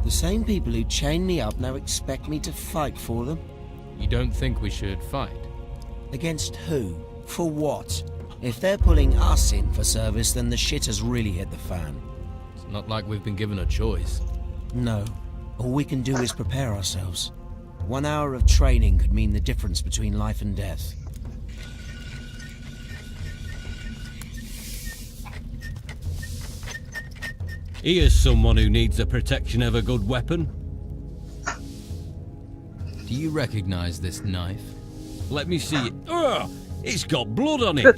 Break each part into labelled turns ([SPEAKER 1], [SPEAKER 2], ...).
[SPEAKER 1] The same people who chained me up now expect me to fight for them?
[SPEAKER 2] You don't think we should fight?
[SPEAKER 1] Against who? For what? If they're pulling us in for service, then the shit has really hit the fan.
[SPEAKER 2] It's not like we've been given a choice.
[SPEAKER 1] No. All we can do is prepare ourselves. 1 hour of training could mean the difference between life and death.
[SPEAKER 3] Here's someone who needs the protection of a good weapon.
[SPEAKER 2] Do you recognize this knife?
[SPEAKER 3] Let me see it. Ugh! It's got blood on it.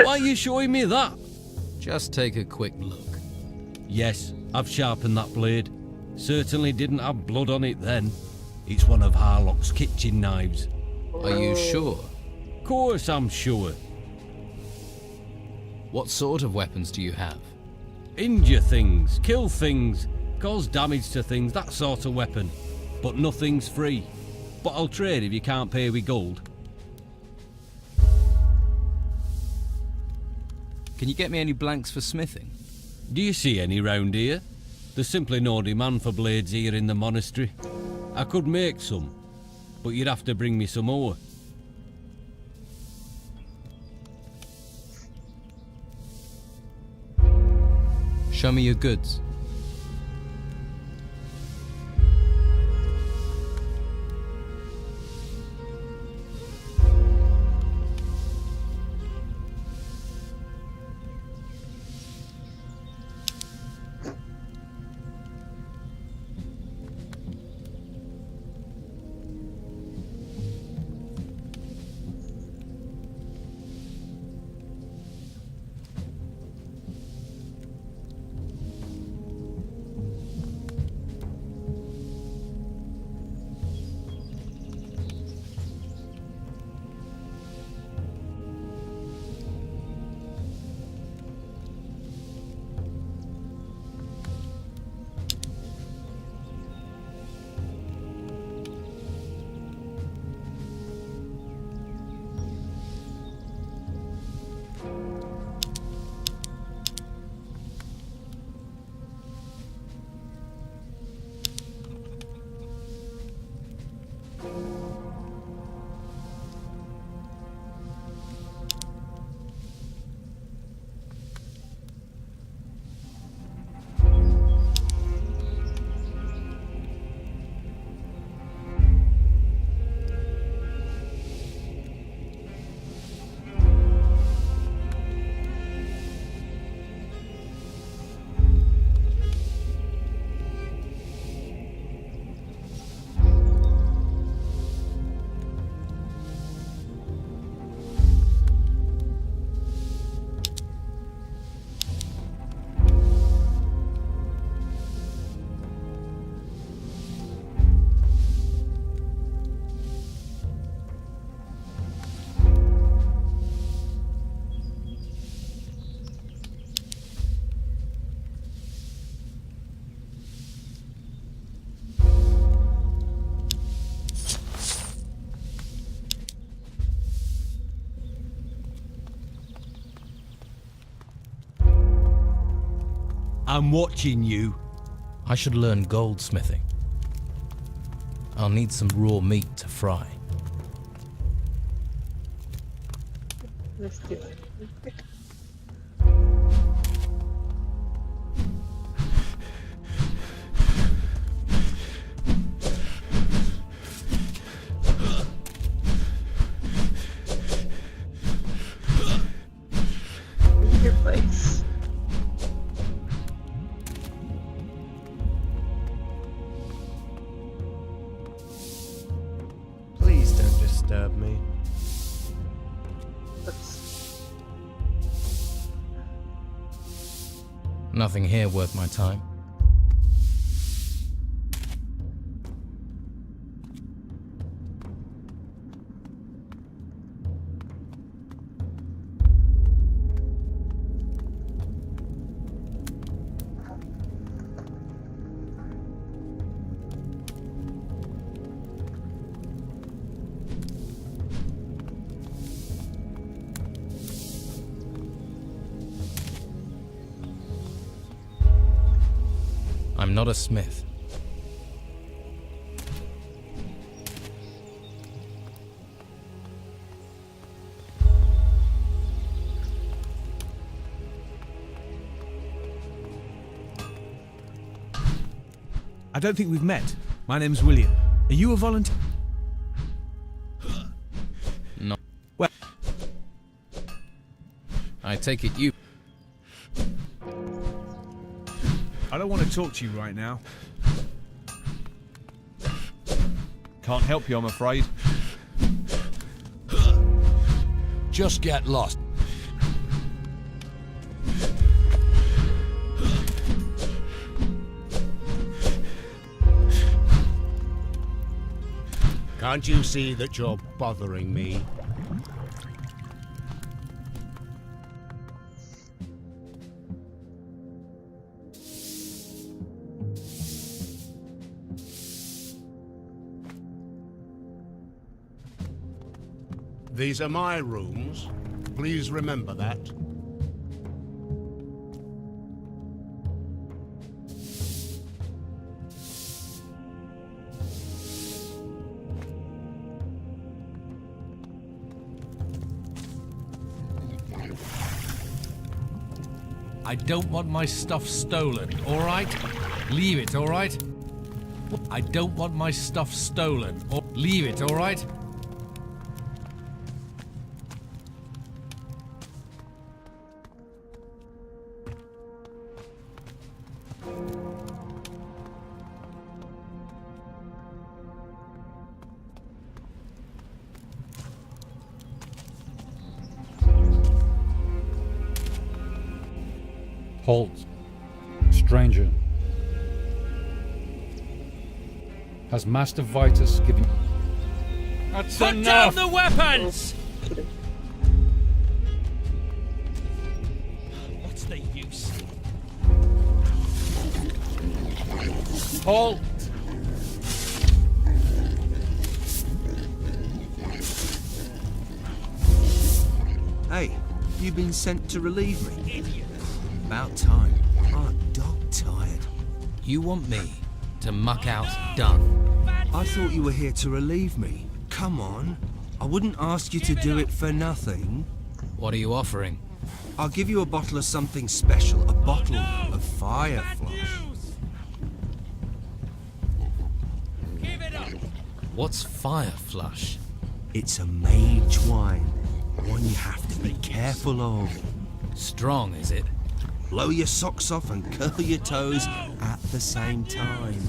[SPEAKER 3] Why are you showing me that?
[SPEAKER 2] Just take a quick look.
[SPEAKER 3] Yes, I've sharpened that blade. Certainly didn't have blood on it then. It's one of Harlock's kitchen knives.
[SPEAKER 2] Are you sure?
[SPEAKER 3] Course I'm sure.
[SPEAKER 2] What sort of weapons do you have?
[SPEAKER 3] Injure things, kill things, cause damage to things, that sort of weapon. But nothing's free. But I'll trade if you can't pay with gold.
[SPEAKER 2] Can you get me any blanks for smithing?
[SPEAKER 3] Do you see any round here? There's simply no demand for blades here in the monastery. I could make some, but you'd have to bring me some more.
[SPEAKER 2] Show me your goods.
[SPEAKER 3] I'm watching you.
[SPEAKER 2] I should learn goldsmithing. I'll need some raw meat to fry.
[SPEAKER 4] Let's do it. Your place.
[SPEAKER 5] Please don't disturb me.
[SPEAKER 4] Oops.
[SPEAKER 2] Nothing here worth my time. I'm not a smith.
[SPEAKER 6] I don't think we've met. My name's William. Are you a volunteer?
[SPEAKER 2] No.
[SPEAKER 6] Well,
[SPEAKER 2] I take it you...
[SPEAKER 6] I don't want to talk to you right now. Can't help you, I'm afraid.
[SPEAKER 7] Just get lost. Can't you see that you're bothering me? These are my rooms. Please remember that. I don't want my stuff stolen, all right? Leave it, all right? I don't want my stuff stolen, or leave it, all right?
[SPEAKER 8] Halt. Stranger. Has Master Vitus given...
[SPEAKER 7] That's
[SPEAKER 3] Put down the weapons!
[SPEAKER 7] What's the use?
[SPEAKER 8] Halt!
[SPEAKER 1] Hey, you've been sent to relieve me. About time. I'm dog-tired.
[SPEAKER 2] You want me to muck out done?
[SPEAKER 1] I thought you were here to relieve me. Come on. I wouldn't ask you to do it for nothing.
[SPEAKER 2] What are you offering?
[SPEAKER 1] I'll give you a bottle of something special. A bottle of fire flush.
[SPEAKER 2] What's fire flush?
[SPEAKER 1] It's a mage wine. One you have to be careful of.
[SPEAKER 2] Strong, is it?
[SPEAKER 1] Blow your socks off and curl your toes at the same time.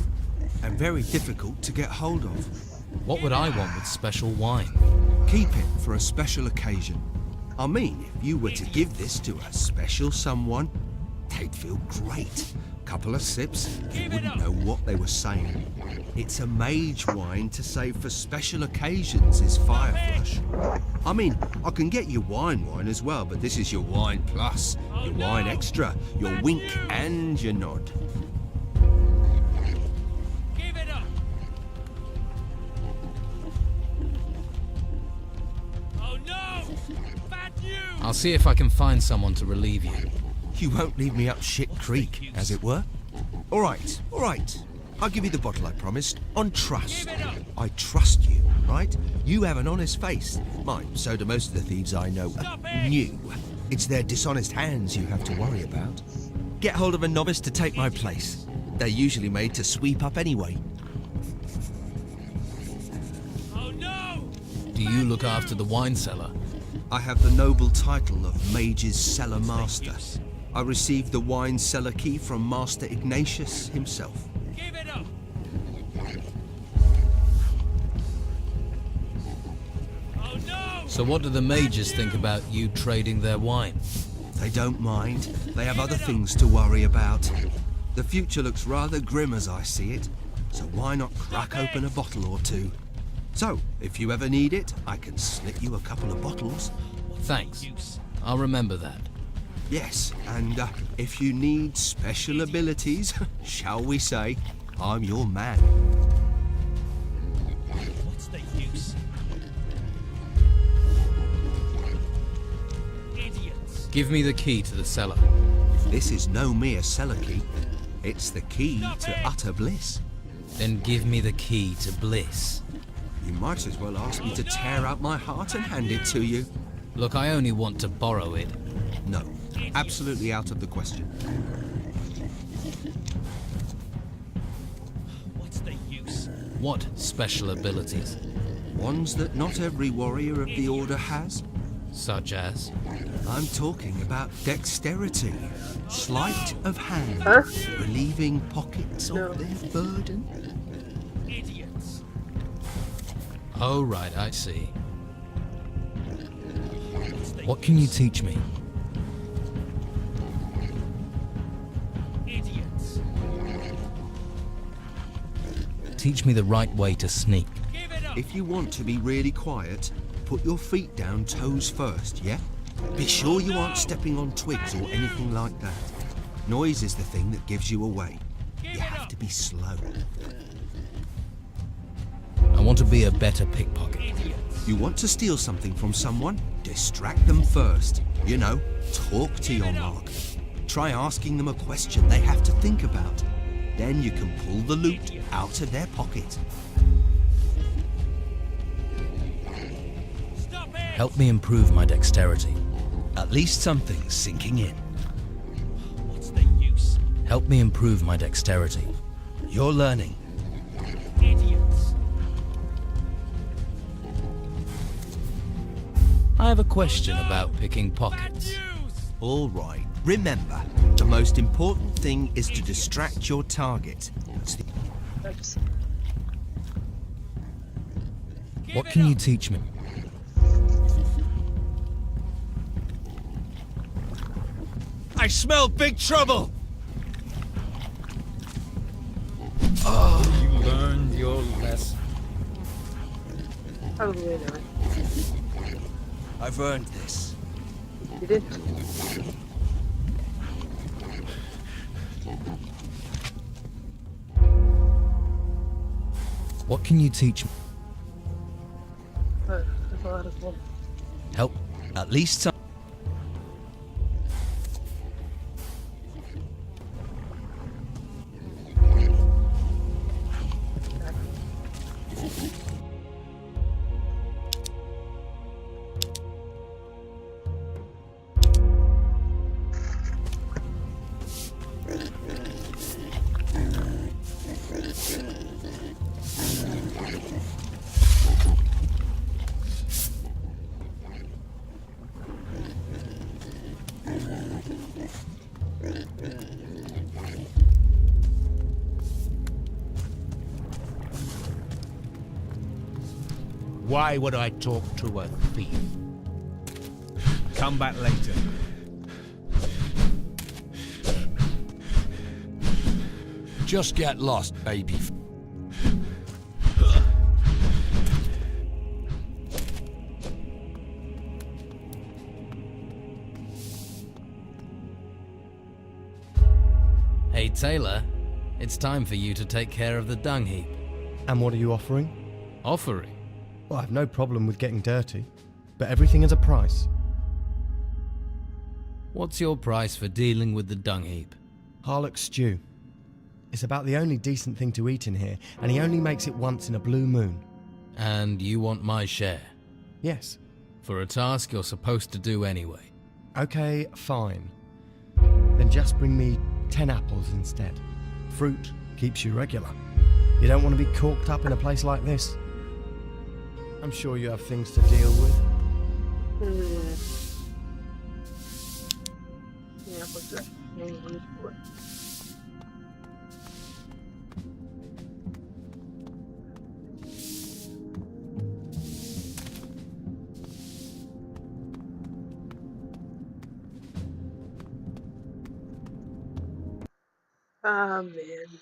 [SPEAKER 1] And very difficult to get hold of.
[SPEAKER 2] What would I want with special wine?
[SPEAKER 1] Keep it for a special occasion. I mean, if you were to give this to a special someone, they'd feel great. Couple of sips, they wouldn't know what they were saying. It's a mage wine to save for special occasions, is Fire Flush. I mean, I can get you wine as well, but this is your wine plus, your wine extra, your wink and your nod.
[SPEAKER 3] Give it up! Oh no! Bad news!
[SPEAKER 2] I'll see if I can find someone to relieve you.
[SPEAKER 1] You won't leave me up shit creek, as it were. All right. I'll give you the bottle I promised, on trust. I trust you, right? You have an honest face. Mine, so do most of the thieves I know. New. It's their dishonest hands you have to worry about. Get hold of a novice to take my place. They're usually made to sweep up anyway.
[SPEAKER 3] Oh no!
[SPEAKER 2] Do you look after the wine cellar?
[SPEAKER 1] I have the noble title of Mage's Cellar Master. I received the wine cellar key from Master Ignatius himself.
[SPEAKER 3] Give it up! Oh no!
[SPEAKER 2] So what do the mages think about you trading their wine?
[SPEAKER 1] They don't mind. They have other things to worry about. The future looks rather grim as I see it, so why not crack open a bottle or two? So, if you ever need it, I can slip you a couple of bottles.
[SPEAKER 2] Thanks. I'll remember that.
[SPEAKER 1] Yes, and if you need special abilities, shall we say, I'm your man.
[SPEAKER 3] What's the use? Idiots!
[SPEAKER 2] Give me the key to the cellar.
[SPEAKER 1] This is no mere cellar key. It's the key to utter bliss.
[SPEAKER 2] Then give me the key to bliss.
[SPEAKER 1] You might as well ask me to tear out my heart and hand it to you.
[SPEAKER 2] Look, I only want to borrow it.
[SPEAKER 1] No, absolutely out of the question.
[SPEAKER 2] What special abilities?
[SPEAKER 1] Ones that not every warrior of the Order has.
[SPEAKER 2] Such as?
[SPEAKER 1] I'm talking about dexterity, sleight of hand,
[SPEAKER 4] Huh?
[SPEAKER 1] relieving pockets
[SPEAKER 4] No.
[SPEAKER 1] of their burden.
[SPEAKER 2] Oh, right, I see. What can you teach me? Teach me the right way to sneak.
[SPEAKER 1] If you want to be really quiet, put your feet down toes first, yeah? Be sure you aren't stepping on twigs or anything like that. Noise is the thing that gives you away. You have to be slow.
[SPEAKER 2] I want to be a better pickpocket.
[SPEAKER 1] You want to steal something from someone? Distract them first. You know, talk to your mark. Try asking them a question they have to think about. Then you can pull the loot out of their pocket.
[SPEAKER 2] Help me improve my dexterity.
[SPEAKER 1] At least something's sinking in.
[SPEAKER 2] Help me improve my dexterity.
[SPEAKER 1] You're learning.
[SPEAKER 2] I have a question about picking pockets.
[SPEAKER 1] All right. Remember, the most important thing is to distract your target. That's the
[SPEAKER 4] Oops.
[SPEAKER 2] What can you teach me?
[SPEAKER 1] I smell big trouble!
[SPEAKER 8] You learned your lesson.
[SPEAKER 4] Probably not.
[SPEAKER 1] I've earned this.
[SPEAKER 4] You did?
[SPEAKER 2] What can you teach me?
[SPEAKER 4] But there's a lot of them.
[SPEAKER 2] Help.
[SPEAKER 1] At least some.
[SPEAKER 9] Why would I talk to a thief?
[SPEAKER 6] Come back later.
[SPEAKER 9] Just get lost, baby.
[SPEAKER 2] Hey, Taylor. It's time for you to take care of the dung heap.
[SPEAKER 5] And what are you offering?
[SPEAKER 2] Offering?
[SPEAKER 5] Well, I've no problem with getting dirty, but everything has a price.
[SPEAKER 2] What's your price for dealing with the dung heap?
[SPEAKER 5] Harlock stew. It's about the only decent thing to eat in here, and he only makes it once in a blue moon.
[SPEAKER 2] And you want my share?
[SPEAKER 5] Yes.
[SPEAKER 2] For a task you're supposed to do anyway.
[SPEAKER 5] Okay, fine. Then just bring me 10 apples instead. Fruit keeps you regular. You don't want to be corked up in a place like this. I'm sure you have things to deal with.
[SPEAKER 4] Yeah, what's that? No use for it. Ah, man.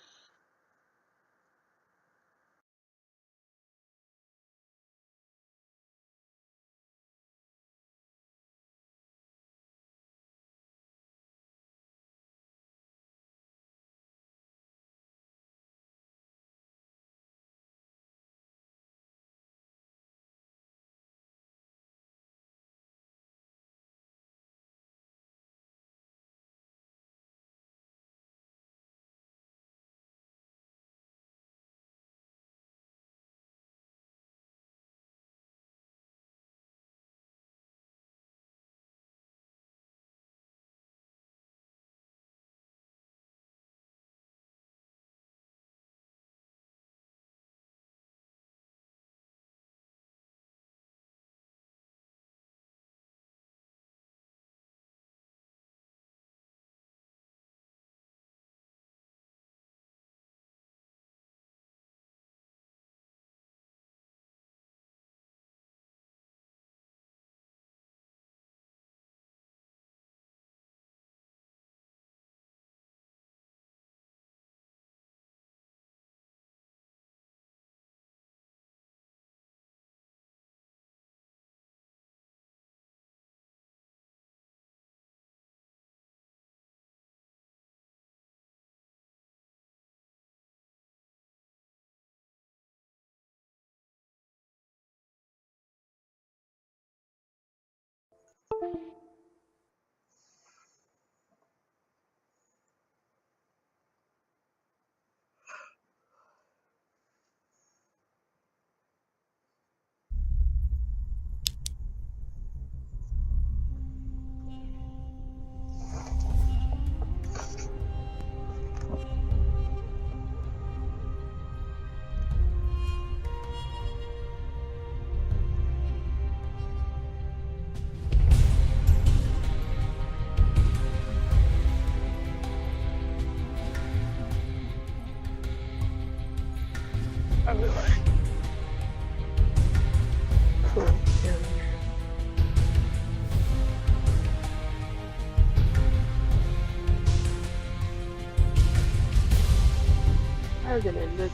[SPEAKER 4] I really like. Cool. Yeah. Hasn't ended.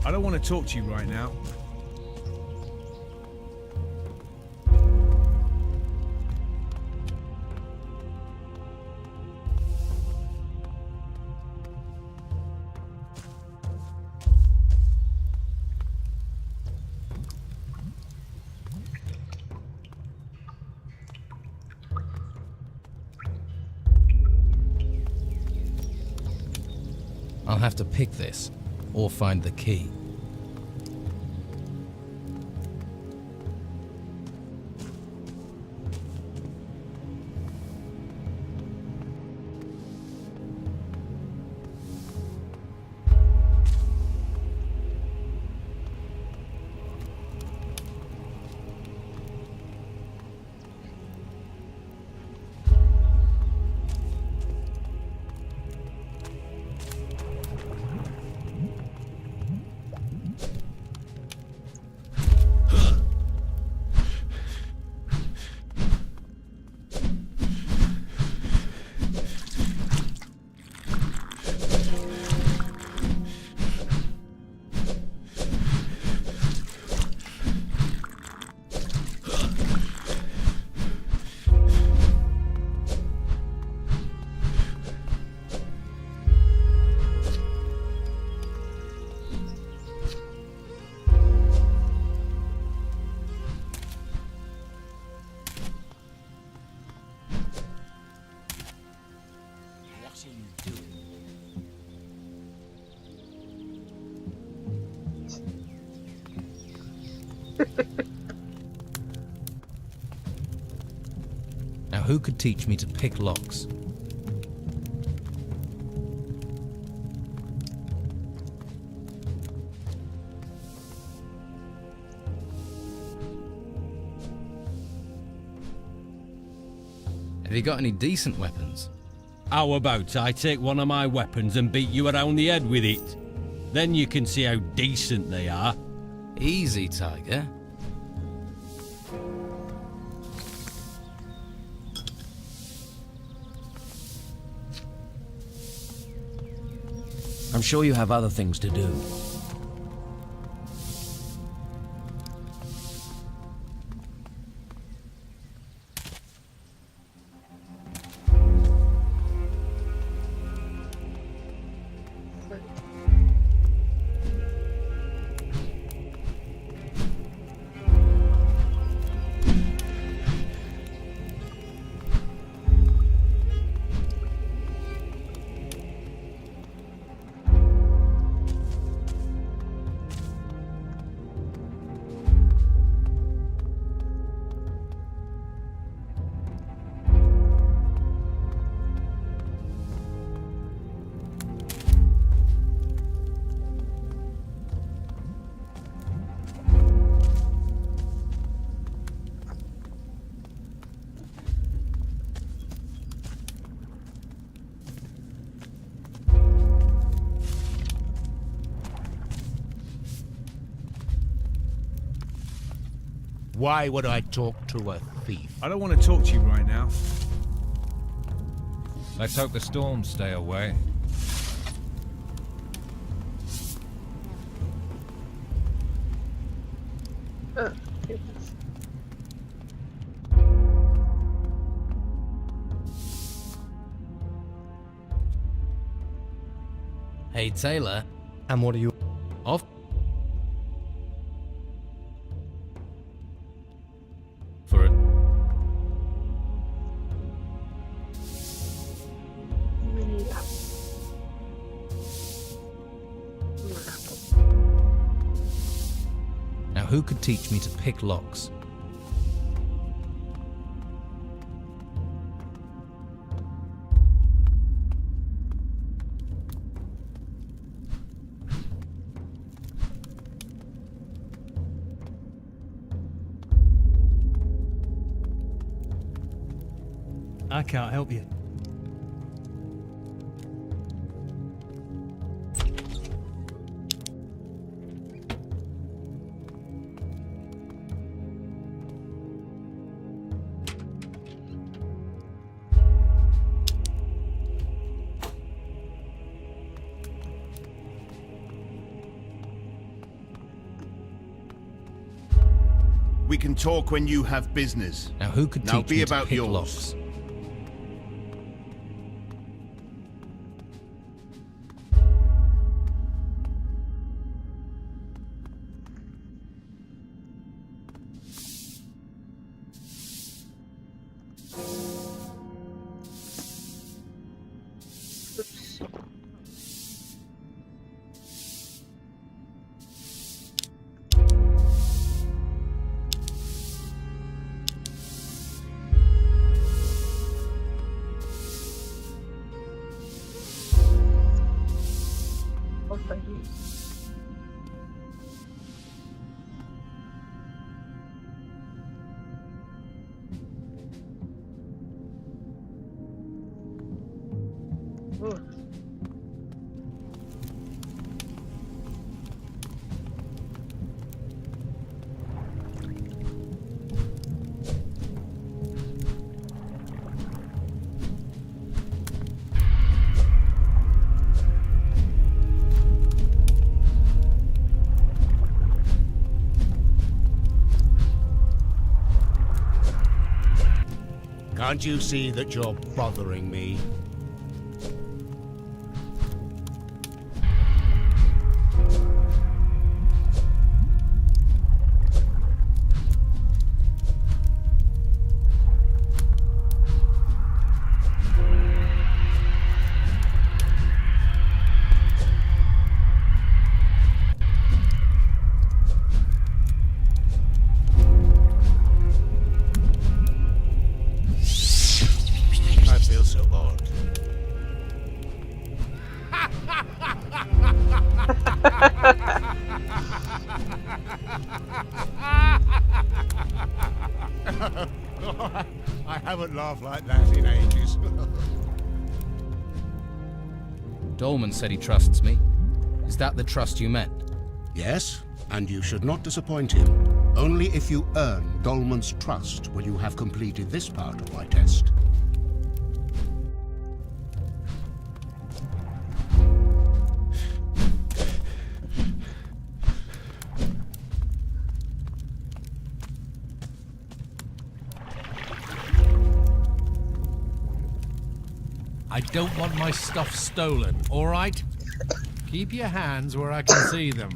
[SPEAKER 6] I don't want to talk to you right now.
[SPEAKER 2] I'll have to pick this, or find the key. Now, who could teach me to pick locks? Have you got any decent weapons?
[SPEAKER 3] How about I take one of my weapons and beat you around the head with it? Then you can see how decent they are.
[SPEAKER 2] Easy, Tiger.
[SPEAKER 10] I'm sure you have other things to do.
[SPEAKER 9] Why would I talk to a thief?
[SPEAKER 6] I don't want to talk to you right now.
[SPEAKER 8] Let's hope the storms stay away.
[SPEAKER 4] Goodness.
[SPEAKER 2] Hey, Taylor.
[SPEAKER 5] And what are you...
[SPEAKER 2] Off. For a...
[SPEAKER 4] We need apple. More apple.
[SPEAKER 2] Now, who could teach me to pick locks?
[SPEAKER 11] I can't help you.
[SPEAKER 12] We can talk when you have business.
[SPEAKER 2] Now, who could
[SPEAKER 12] Now
[SPEAKER 2] teach
[SPEAKER 12] be
[SPEAKER 2] me
[SPEAKER 12] about
[SPEAKER 2] to pick
[SPEAKER 12] yours.
[SPEAKER 2] locks?
[SPEAKER 4] Oops. Oh, thank you. Oh.
[SPEAKER 9] Can't you see that you're bothering me? I feel so odd. I haven't laughed like that in ages.
[SPEAKER 2] Dolman said he trusts me. Is that the trust you meant?
[SPEAKER 9] Yes, and you should not disappoint him. Only if you earn Dolman's trust will you have completed this part of my test.
[SPEAKER 7] I don't want my stuff stolen, all right? Keep your hands where I can see them.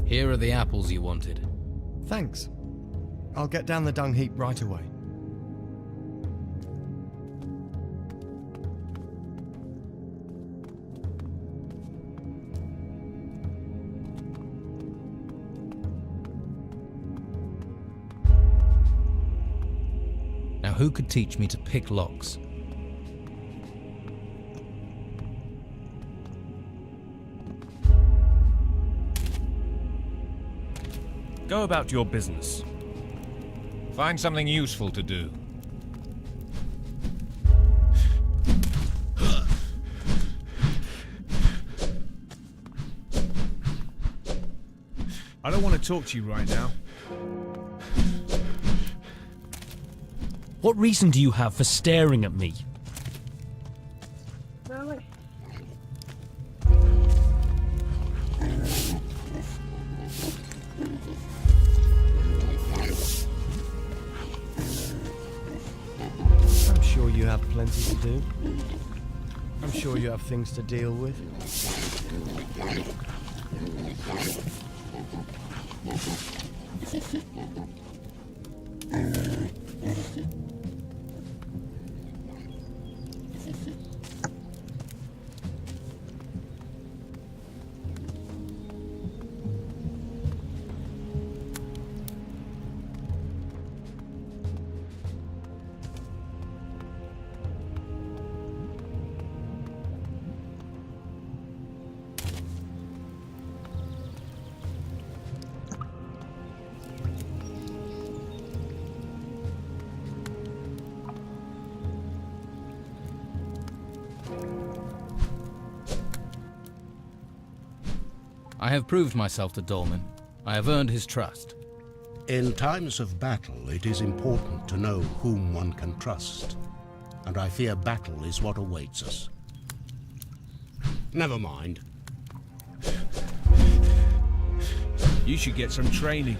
[SPEAKER 2] Here are the apples you wanted.
[SPEAKER 5] Thanks. I'll get down the dung heap right away.
[SPEAKER 2] Now who could teach me to pick locks?
[SPEAKER 8] Go about your business. Find something useful to do.
[SPEAKER 6] I don't want to talk to you right now.
[SPEAKER 11] What reason do you have for staring at me?
[SPEAKER 4] Really?
[SPEAKER 5] I'm sure you have plenty to do. I'm sure you have things to deal with.
[SPEAKER 2] I have proved myself to Dolman. I have earned his trust.
[SPEAKER 9] In times of battle, it is important to know whom one can trust. And I fear battle is what awaits us. Never mind.
[SPEAKER 6] You should get some training.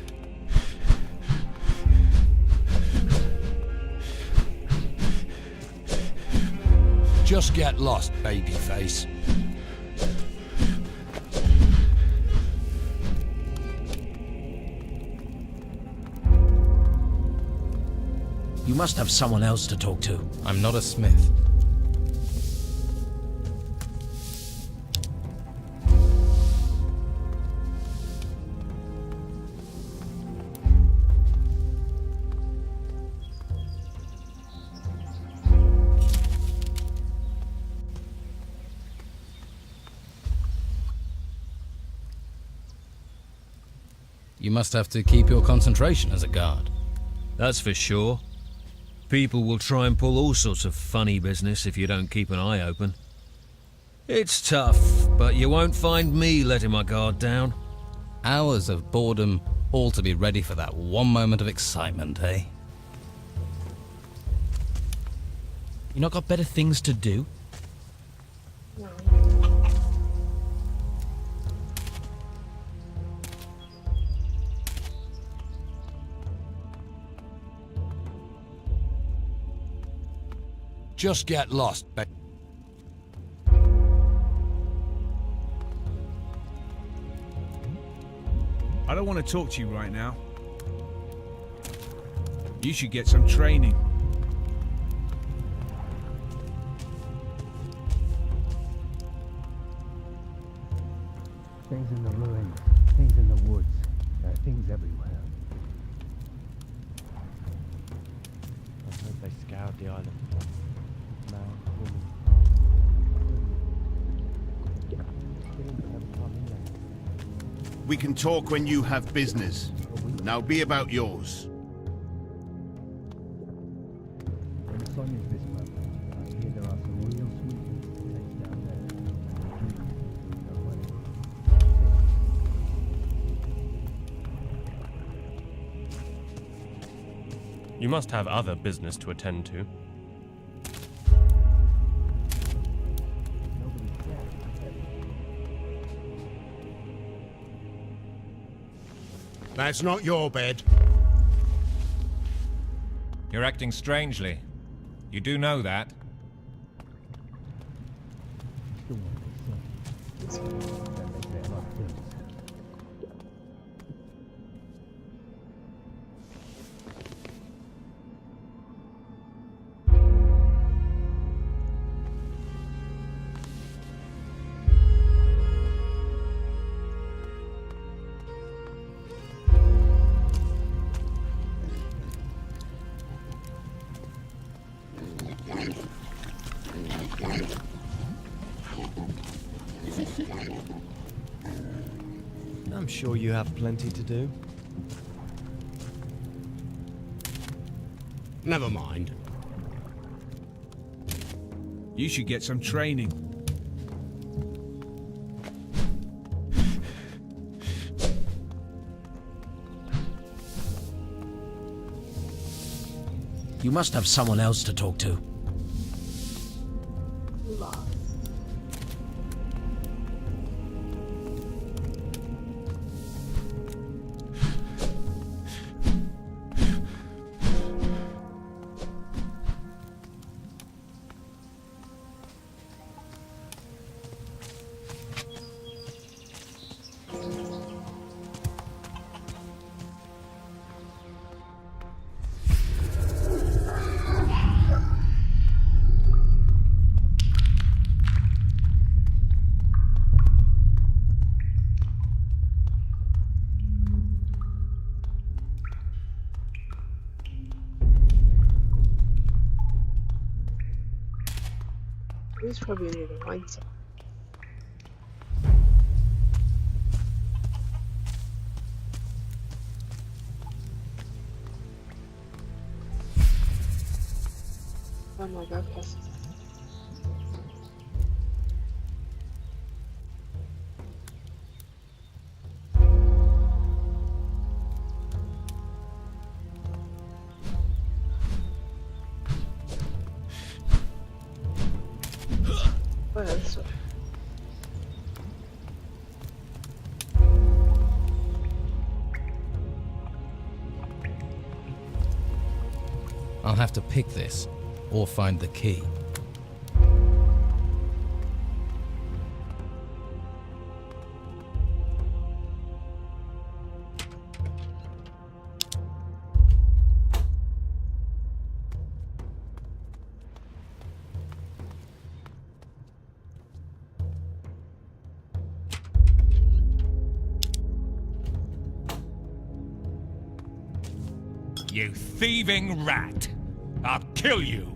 [SPEAKER 10] Just get lost, babyface. You must have someone else to talk to.
[SPEAKER 2] I'm not a smith. You must have to keep your concentration as a guard.
[SPEAKER 3] That's for sure. People will try and pull all sorts of funny business if you don't keep an eye open. It's tough, but you won't find me letting my guard down.
[SPEAKER 2] Hours of boredom, all to be ready for that one moment of excitement, eh?
[SPEAKER 11] You not got better things to do?
[SPEAKER 4] No.
[SPEAKER 10] Just get lost,
[SPEAKER 6] I don't want to talk to you right now. You should get some training.
[SPEAKER 13] Things in the ruins, things in the woods, there are things everywhere.
[SPEAKER 5] I heard they scoured the island. Man, woman,
[SPEAKER 12] We can talk when you have business. Now be about yours.
[SPEAKER 13] When the sun is this level, I hear there are some real sweet things down there.
[SPEAKER 14] You must have other business to attend to.
[SPEAKER 9] That's not your bed.
[SPEAKER 8] You're acting strangely. You do know that.
[SPEAKER 5] I'm sure you have plenty to do.
[SPEAKER 9] Never mind.
[SPEAKER 6] You should get some training.
[SPEAKER 10] You must have someone else to talk to.
[SPEAKER 4] He's probably need a mindset. Oh my god, yes. Oh, yeah, this way.
[SPEAKER 2] I'll have to pick this, or find the key.
[SPEAKER 8] You thieving rat! I'll kill you!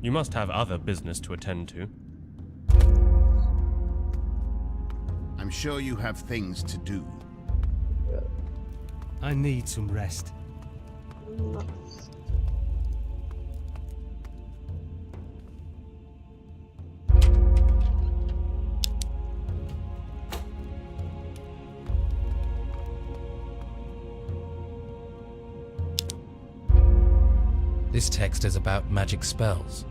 [SPEAKER 14] You must have other business to attend to.
[SPEAKER 12] I'm sure you have things to do.
[SPEAKER 13] I need some rest.
[SPEAKER 2] This text is about magic spells.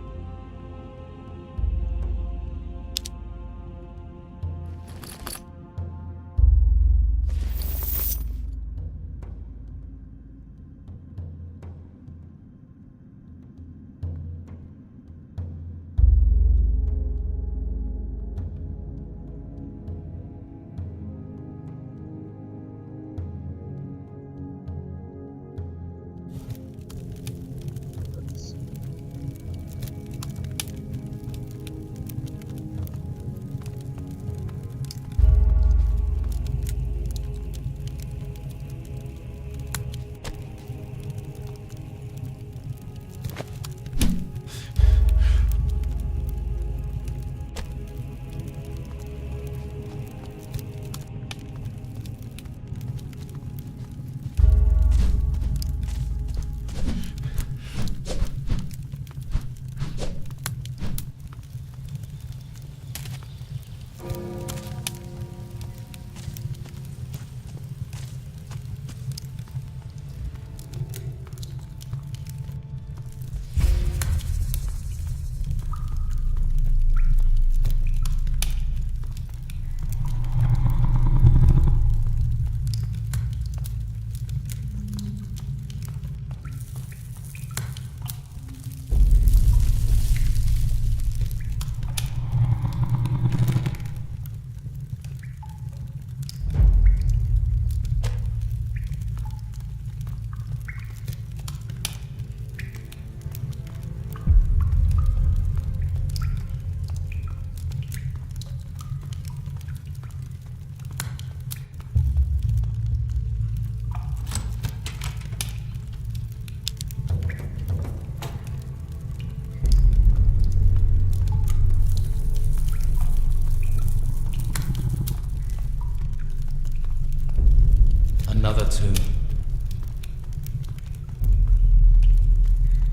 [SPEAKER 2] Another tomb.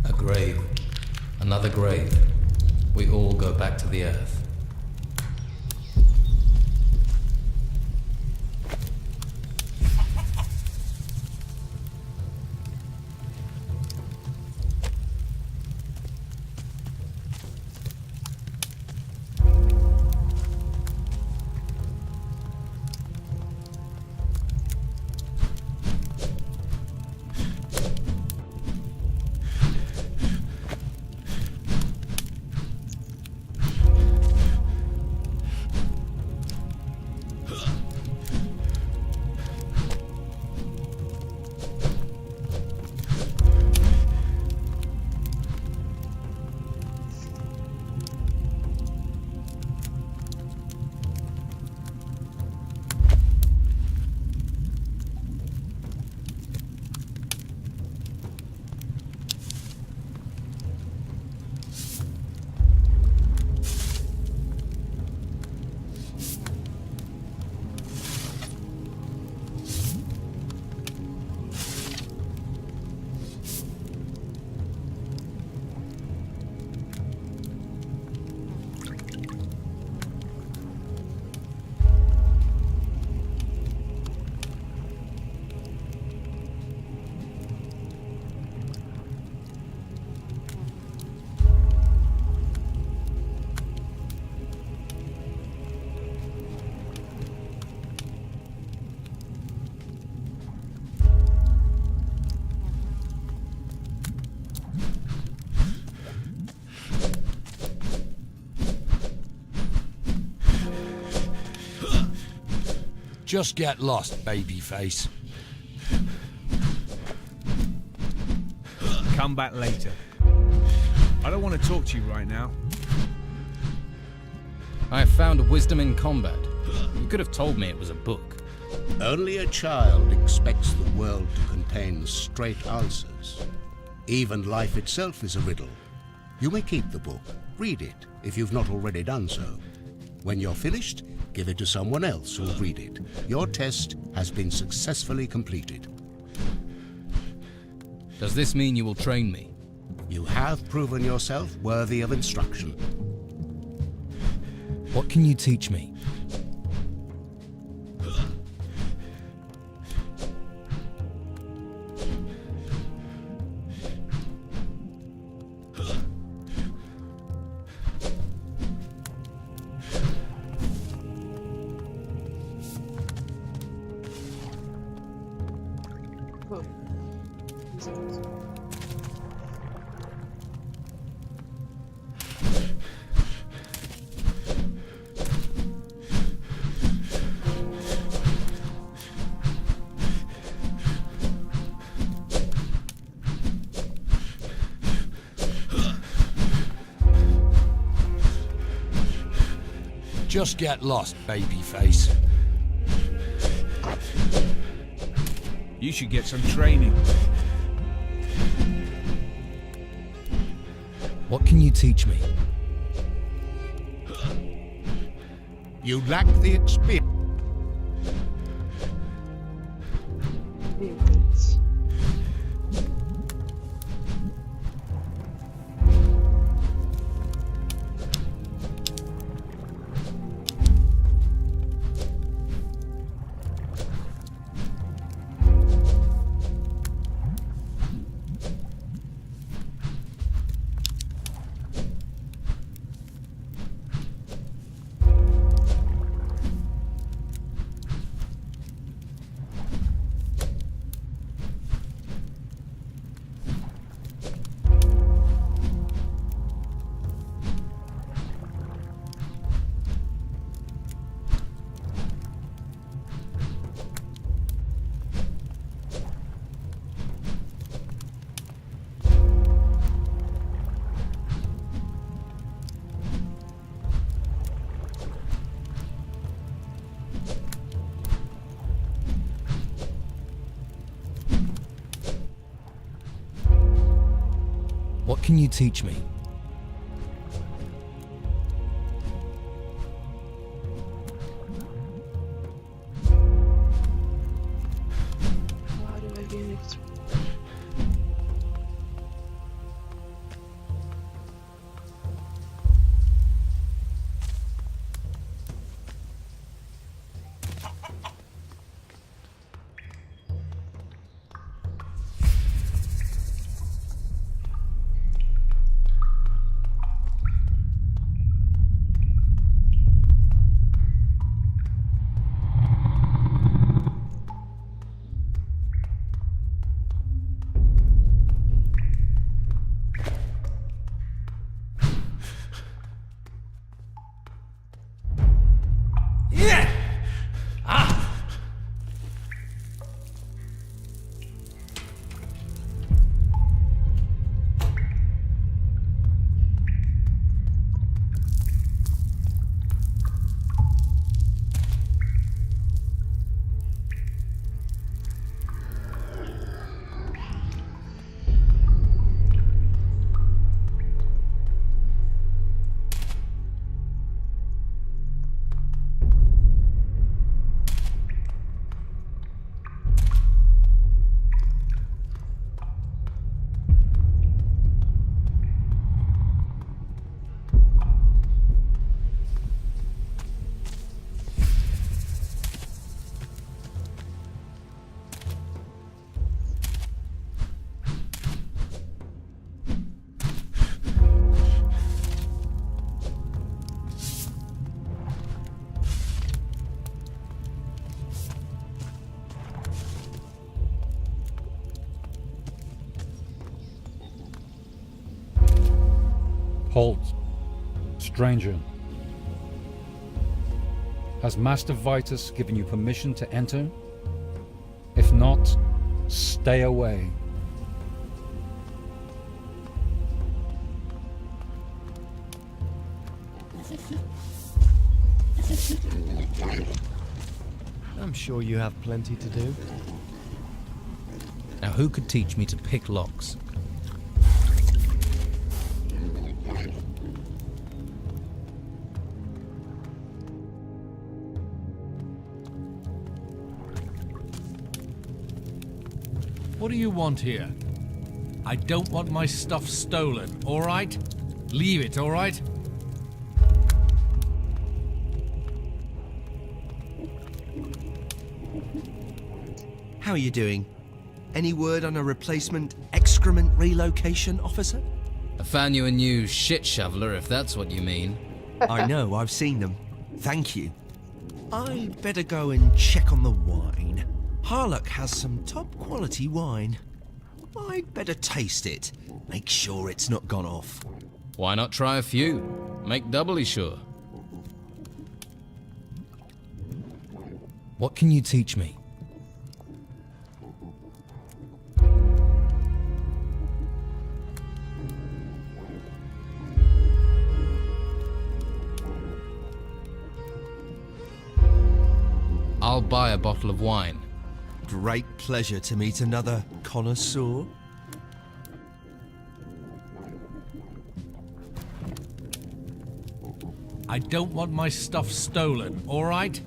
[SPEAKER 2] A grave. Another grave. We all go back to the earth.
[SPEAKER 15] Just get lost, babyface.
[SPEAKER 6] Come back later. I don't want to talk to you right now.
[SPEAKER 2] I have found a wisdom in combat. You could have told me it was a book.
[SPEAKER 9] Only a child expects the world to contain straight answers. Even life itself is a riddle. You may keep the book. Read it, if you've not already done so. When you're finished, give it to someone else who'll read it. Your test has been successfully completed.
[SPEAKER 2] Does this mean you will train me?
[SPEAKER 9] You have proven yourself worthy of instruction.
[SPEAKER 2] What can you teach me?
[SPEAKER 15] Just get lost, babyface.
[SPEAKER 6] You should get some training.
[SPEAKER 2] What can you teach me?
[SPEAKER 9] You lack the experience.
[SPEAKER 2] What can you teach me?
[SPEAKER 4] How do I gain experience?
[SPEAKER 13] Halt, stranger. Has Master Vitus given you permission to enter? If not, stay away.
[SPEAKER 5] I'm sure you have plenty to do.
[SPEAKER 2] Now who could teach me to pick locks?
[SPEAKER 7] What do you want here? I don't want my stuff stolen, all right? Leave it, all right?
[SPEAKER 1] How are you doing? Any word on a replacement excrement relocation, officer?
[SPEAKER 2] I found you a new shit shoveler, if that's what you mean.
[SPEAKER 1] I know, I've seen them. Thank you. I'd better go and check on the wine. Harlock has some top quality wine. I'd better taste it. Make sure it's not gone off.
[SPEAKER 2] Why not try a few? Make doubly sure. What can you teach me? I'll buy a bottle of wine.
[SPEAKER 1] Great pleasure to meet another connoisseur.
[SPEAKER 7] I don't want my stuff stolen, all right?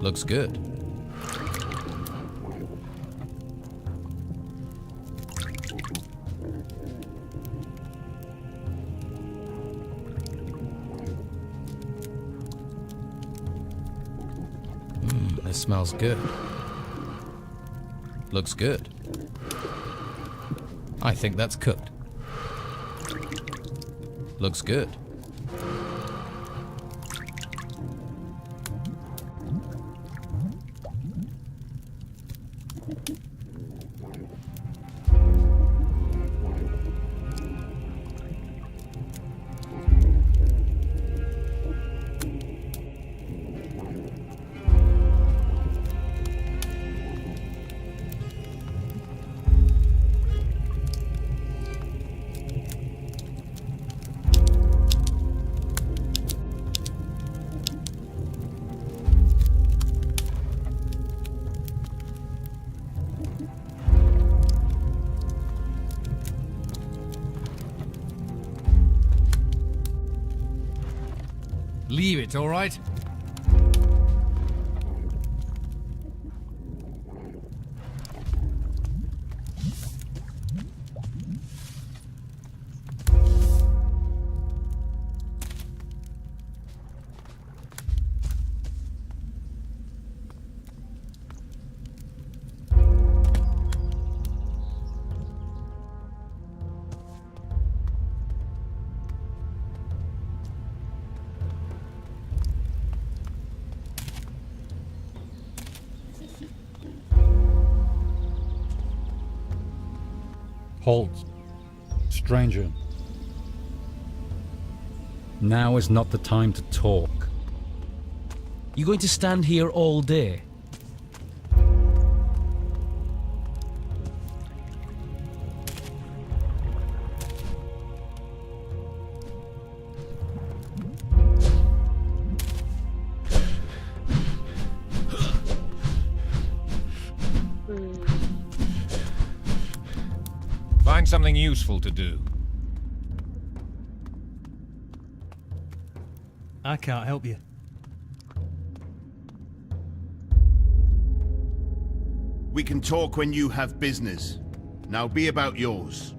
[SPEAKER 2] Looks good. This smells good. Looks good. I think that's cooked. Looks good.
[SPEAKER 7] Leave it, all right?
[SPEAKER 13] Halt, stranger. Now is not the time to talk.
[SPEAKER 11] You going to stand here all day?
[SPEAKER 8] Find something useful to do.
[SPEAKER 6] I can't help you.
[SPEAKER 12] We can talk when you have business. Now be about yours.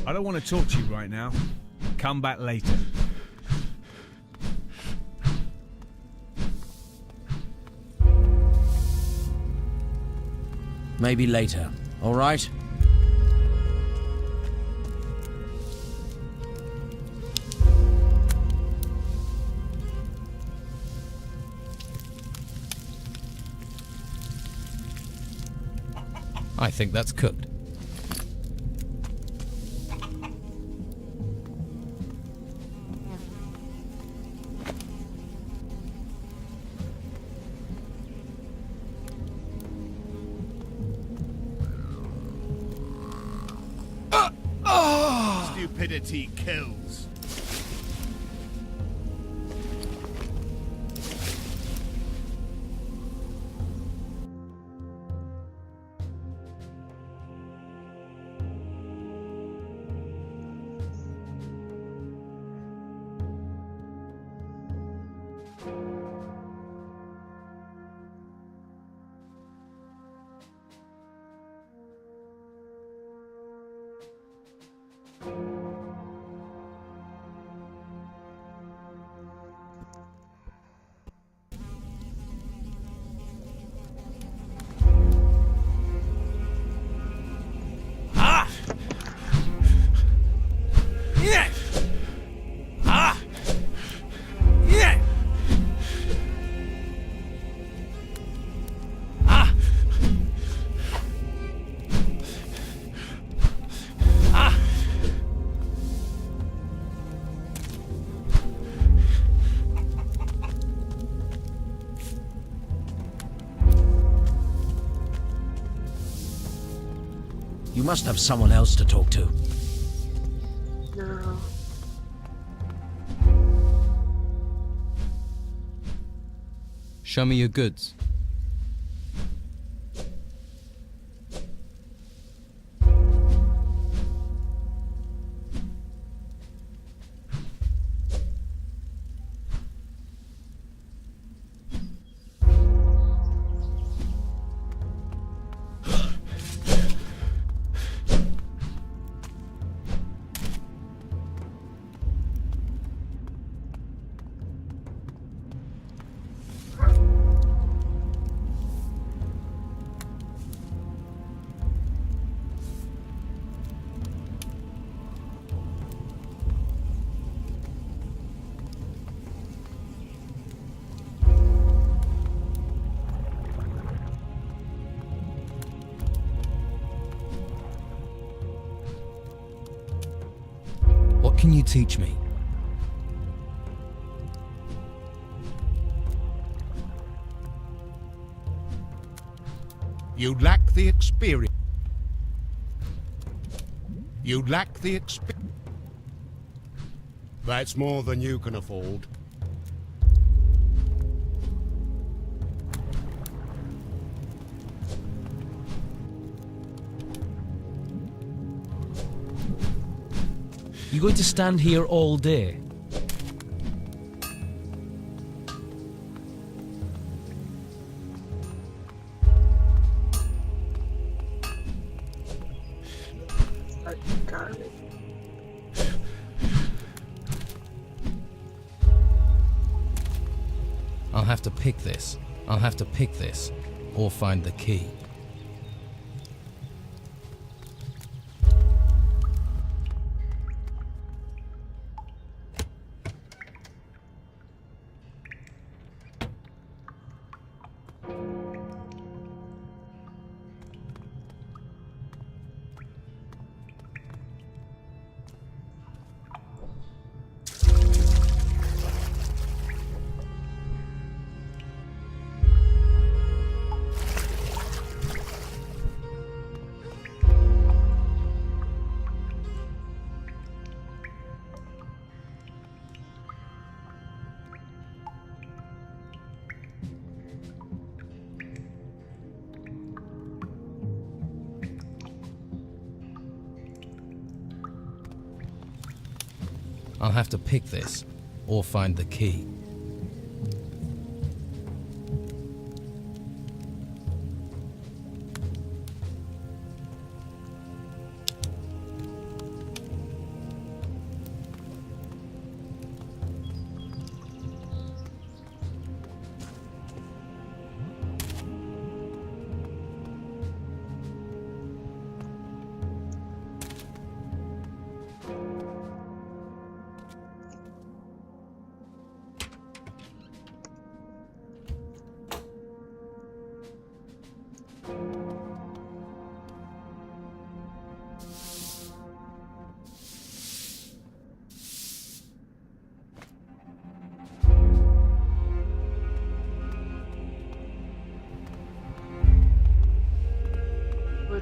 [SPEAKER 6] I don't want to talk to you right now. Come back later.
[SPEAKER 10] Maybe later, all right?
[SPEAKER 2] I think that's cooked.
[SPEAKER 12] Stupidity kills.
[SPEAKER 10] You must have someone else to talk to.
[SPEAKER 4] No.
[SPEAKER 2] Show me your goods. What can you teach me?
[SPEAKER 9] You lack the experience. You lack the experience. That's more than you can afford.
[SPEAKER 11] You going to stand here all day?
[SPEAKER 4] I got it.
[SPEAKER 2] I'll have to pick this. I'll have to pick this, or find the key. I'll have to pick this, or find the key.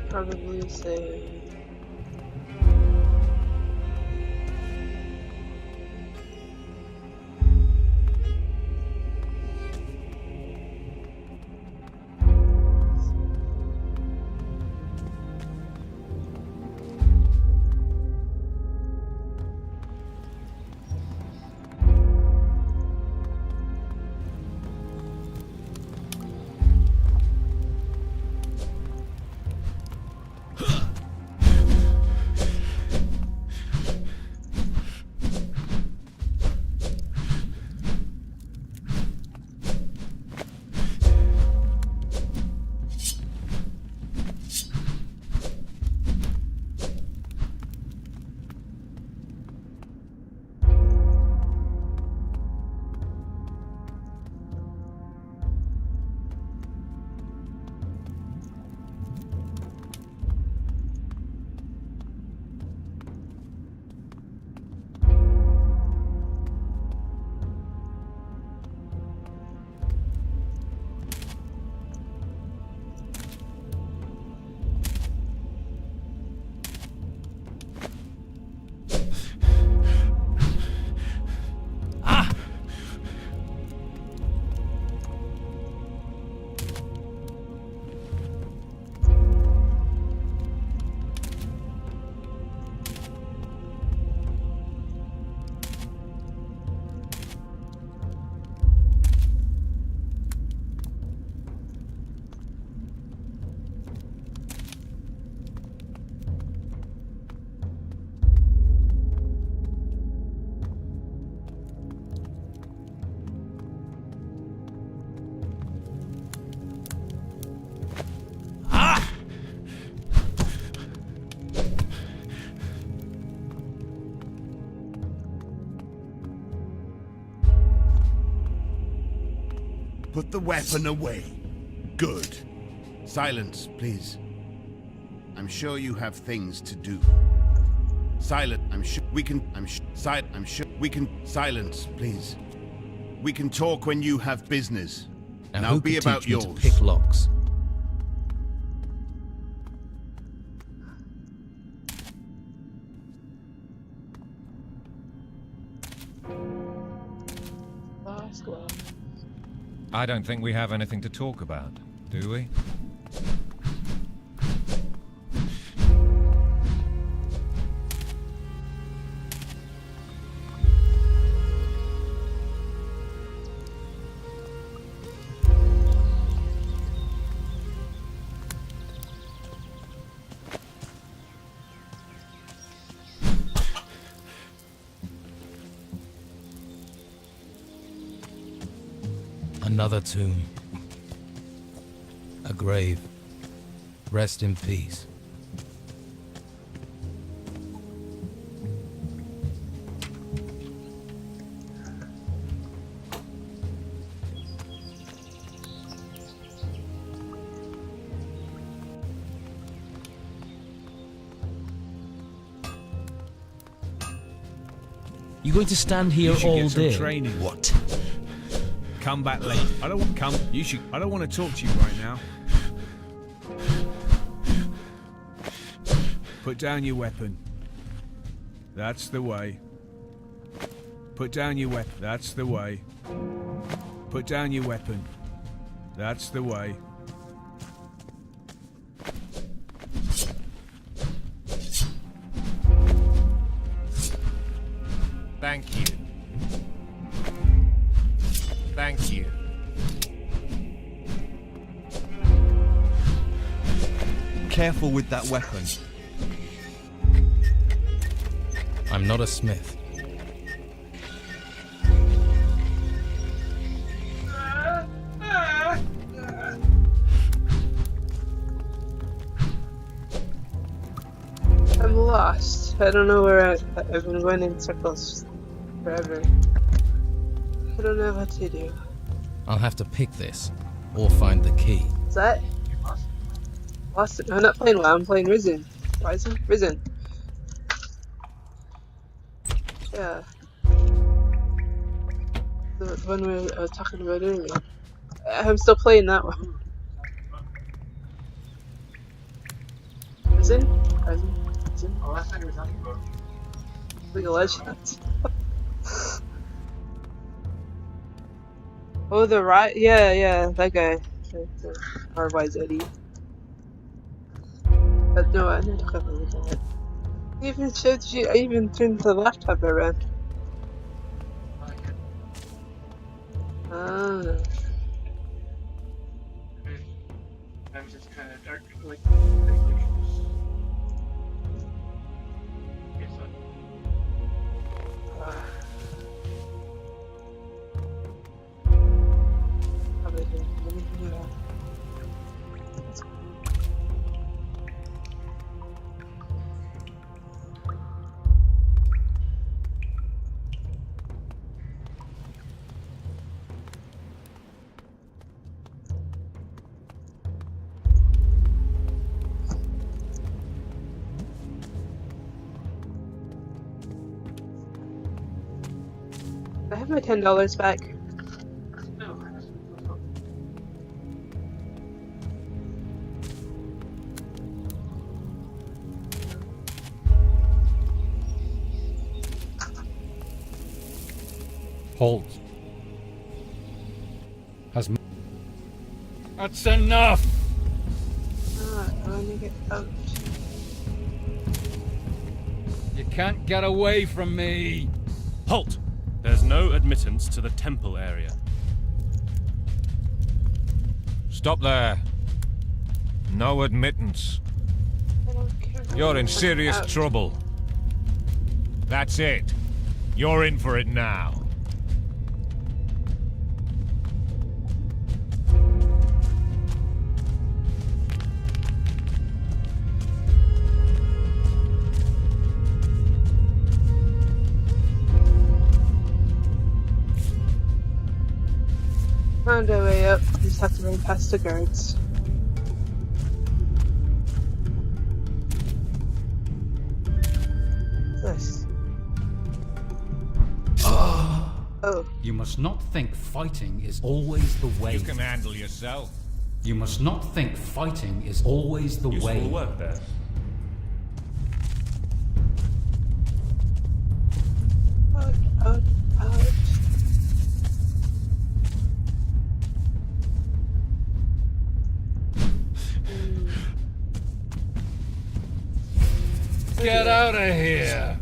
[SPEAKER 4] Probably say.
[SPEAKER 12] Put the weapon away. Good. Silence, please. I'm sure you have things to do. Silent. I'm sure we can. I'm sure we can. Silence, please. We can talk when you have business.
[SPEAKER 2] Now who
[SPEAKER 12] be
[SPEAKER 2] could
[SPEAKER 12] about
[SPEAKER 2] teach me
[SPEAKER 12] yours.
[SPEAKER 2] to pick locks?
[SPEAKER 4] Last one.
[SPEAKER 8] I don't think we have anything to talk about, do we?
[SPEAKER 2] Another tomb. A grave. Rest in peace.
[SPEAKER 11] You going to stand here
[SPEAKER 6] You should
[SPEAKER 11] all
[SPEAKER 6] get some
[SPEAKER 11] day?
[SPEAKER 6] training.
[SPEAKER 11] What?
[SPEAKER 6] Come back late. I don't want come. You should. I don't want to talk to you right now. Put down your weapon. That's the way. Put down your weapon. That's the way. Put down your weapon. That's the way.
[SPEAKER 8] Thank you. Thank you.
[SPEAKER 16] Careful with that weapon.
[SPEAKER 2] I'm not a smith.
[SPEAKER 4] I'm lost. I don't know where I've been going in circles forever. I don't know what to do.
[SPEAKER 2] I'll have to pick this, or find the key.
[SPEAKER 4] Is that? Lost it. I'm not playing WoW, I'm playing Risen. Why is it Risen? Yeah. The one I was talking about earlier. I'm still playing that one. Prison? Prison? Prison? League of Legends. Oh, the right? Yeah, that guy. Or why is Eddie? But no, I need to have a look at it. I even showed you. I even turned the laptop around. Ah.
[SPEAKER 17] I'm just kind of dark, like.
[SPEAKER 4] I have my $10 back.
[SPEAKER 13] Halt. That's enough!
[SPEAKER 4] I want to get out.
[SPEAKER 13] You can't get away from me!
[SPEAKER 14] Halt! There's no admittance to the temple area.
[SPEAKER 8] Stop there. No admittance. You're in serious trouble. That's it. You're in for it now.
[SPEAKER 4] Found our way up. We just have to run past the guards. Nice. Oh.
[SPEAKER 11] You must not think fighting is always the way.
[SPEAKER 8] You can handle yourself.
[SPEAKER 11] You must not think fighting is always the way.
[SPEAKER 14] Useful work there.
[SPEAKER 4] Out.
[SPEAKER 7] Get out of here!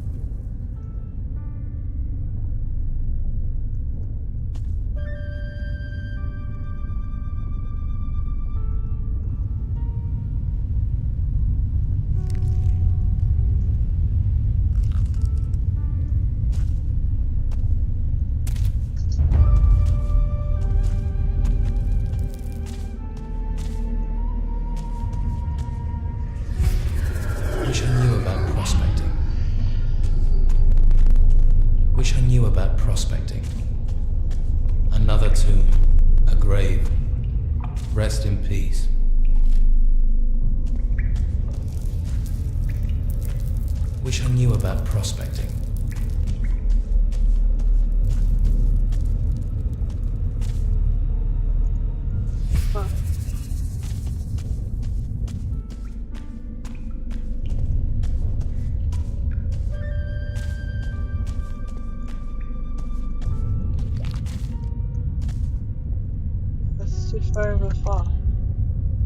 [SPEAKER 2] Wish I knew about prospecting. Wish I knew about prospecting. Another tomb, a grave. Rest in peace. Wish I knew about prospecting.
[SPEAKER 4] That's too far of a fall.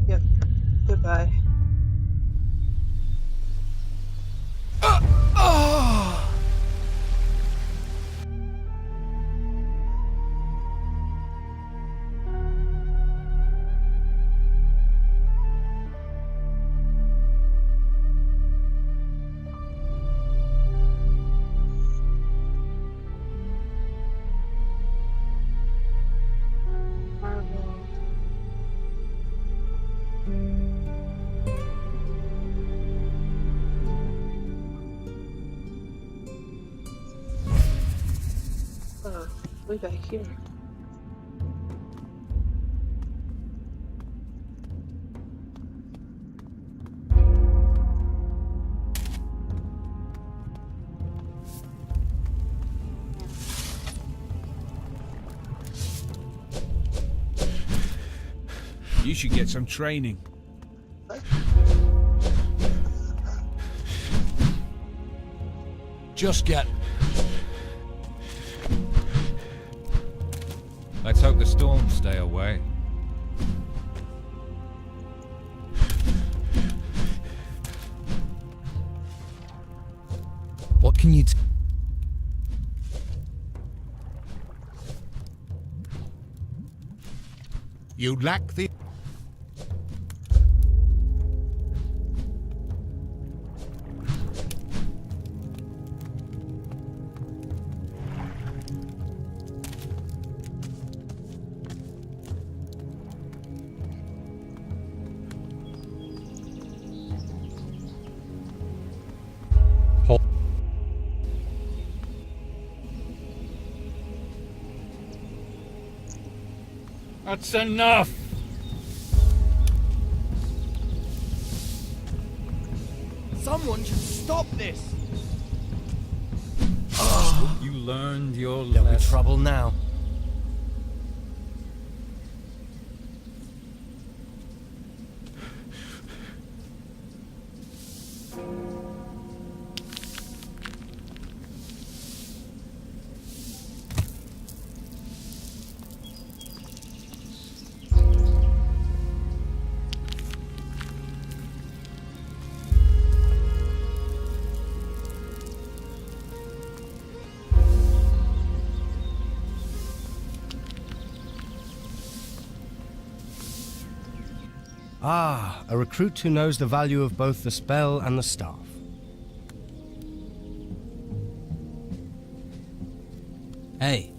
[SPEAKER 4] Yep. Goodbye. Way back here.
[SPEAKER 6] You should get some training.
[SPEAKER 15] Just get...
[SPEAKER 8] Let's hope the storms stay away.
[SPEAKER 11] What can you
[SPEAKER 9] You lack the...
[SPEAKER 13] That's enough!
[SPEAKER 5] Someone should stop this!
[SPEAKER 13] You learned your
[SPEAKER 5] There'll be
[SPEAKER 13] lesson.
[SPEAKER 5] trouble now. Ah, a recruit who knows the value of both the spell and the staff.
[SPEAKER 2] Hey,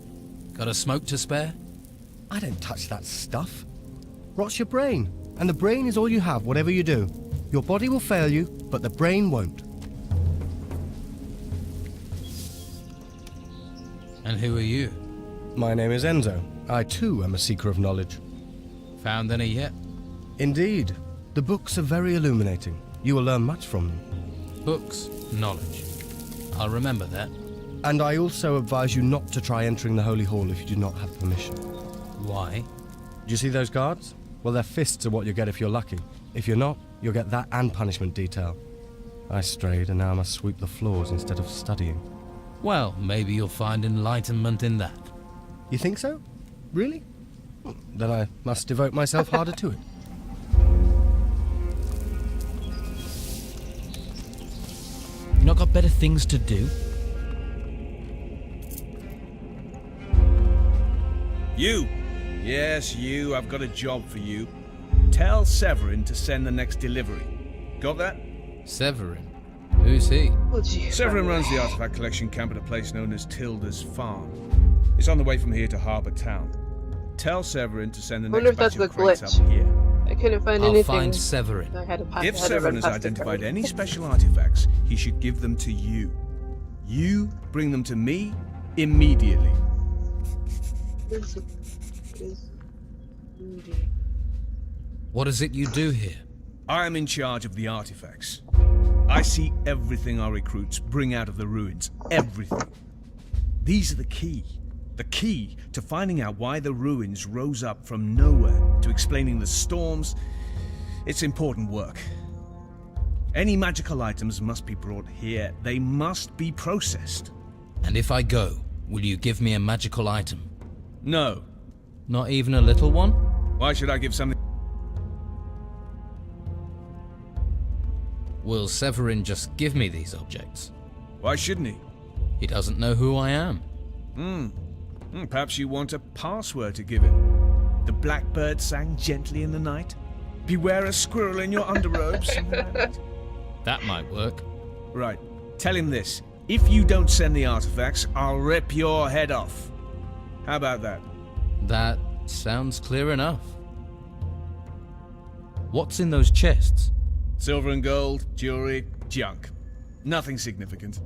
[SPEAKER 2] got a smoke to spare?
[SPEAKER 5] I don't touch that stuff. Rots your brain, and the brain is all you have, whatever you do. Your body will fail you, but the brain won't.
[SPEAKER 2] And who are you?
[SPEAKER 5] My name is Enzo. I too am a seeker of knowledge.
[SPEAKER 2] Found any yet?
[SPEAKER 5] Indeed. The books are very illuminating. You will learn much from them.
[SPEAKER 2] Books, knowledge. I'll remember that.
[SPEAKER 5] And I also advise you not to try entering the Holy Hall if you do not have permission.
[SPEAKER 2] Why?
[SPEAKER 5] Do you see those guards? Well, their fists are what you get if you're lucky. If you're not, you'll get that and punishment detail. I strayed and now I must sweep the floors instead of studying.
[SPEAKER 2] Well, maybe you'll find enlightenment in that.
[SPEAKER 5] You think so? Really? Then I must devote myself harder to it.
[SPEAKER 11] You not got better things to do?
[SPEAKER 6] You! Yes, you. I've got a job for you. Tell Severin to send the next delivery. Got that?
[SPEAKER 2] Severin? Who's he?
[SPEAKER 6] Severin runs the artifact collection camp at a place known as Tilda's Farm. It's on the way from here to Harbour Town. Tell Severin to send the
[SPEAKER 4] I wonder
[SPEAKER 6] next
[SPEAKER 4] if that's
[SPEAKER 6] batch of
[SPEAKER 4] the
[SPEAKER 6] crates
[SPEAKER 4] glitch.
[SPEAKER 6] up here.
[SPEAKER 4] I couldn't find
[SPEAKER 2] I'll
[SPEAKER 4] anything.
[SPEAKER 2] find Severin.
[SPEAKER 4] I had to pass,
[SPEAKER 6] If
[SPEAKER 4] I had to
[SPEAKER 6] Severin
[SPEAKER 4] run
[SPEAKER 6] has
[SPEAKER 4] past it
[SPEAKER 6] identified
[SPEAKER 4] already.
[SPEAKER 6] any special artifacts, he should give them to you. You bring them to me immediately.
[SPEAKER 2] What is it you do here?
[SPEAKER 6] I am in charge of the artifacts. I see everything our recruits bring out of the ruins. Everything. These are the key. The key to finding out why the ruins rose up from nowhere, to explaining the storms. It's important work. Any magical items must be brought here. They must be processed.
[SPEAKER 2] And if I go, will you give me a magical item?
[SPEAKER 6] No.
[SPEAKER 2] Not even a little one?
[SPEAKER 6] Why should I give something?
[SPEAKER 2] Will Severin just give me these objects?
[SPEAKER 6] Why shouldn't he?
[SPEAKER 2] He doesn't know who I am.
[SPEAKER 6] Perhaps you want a password to give him. The blackbird sang gently in the night. Beware a squirrel in your underrobes.
[SPEAKER 2] That might work.
[SPEAKER 6] Right. Tell him this. If you don't send the artifacts, I'll rip your head off. How about that?
[SPEAKER 2] That sounds clear enough. What's in those chests?
[SPEAKER 6] Silver and gold, jewelry, junk. Nothing significant.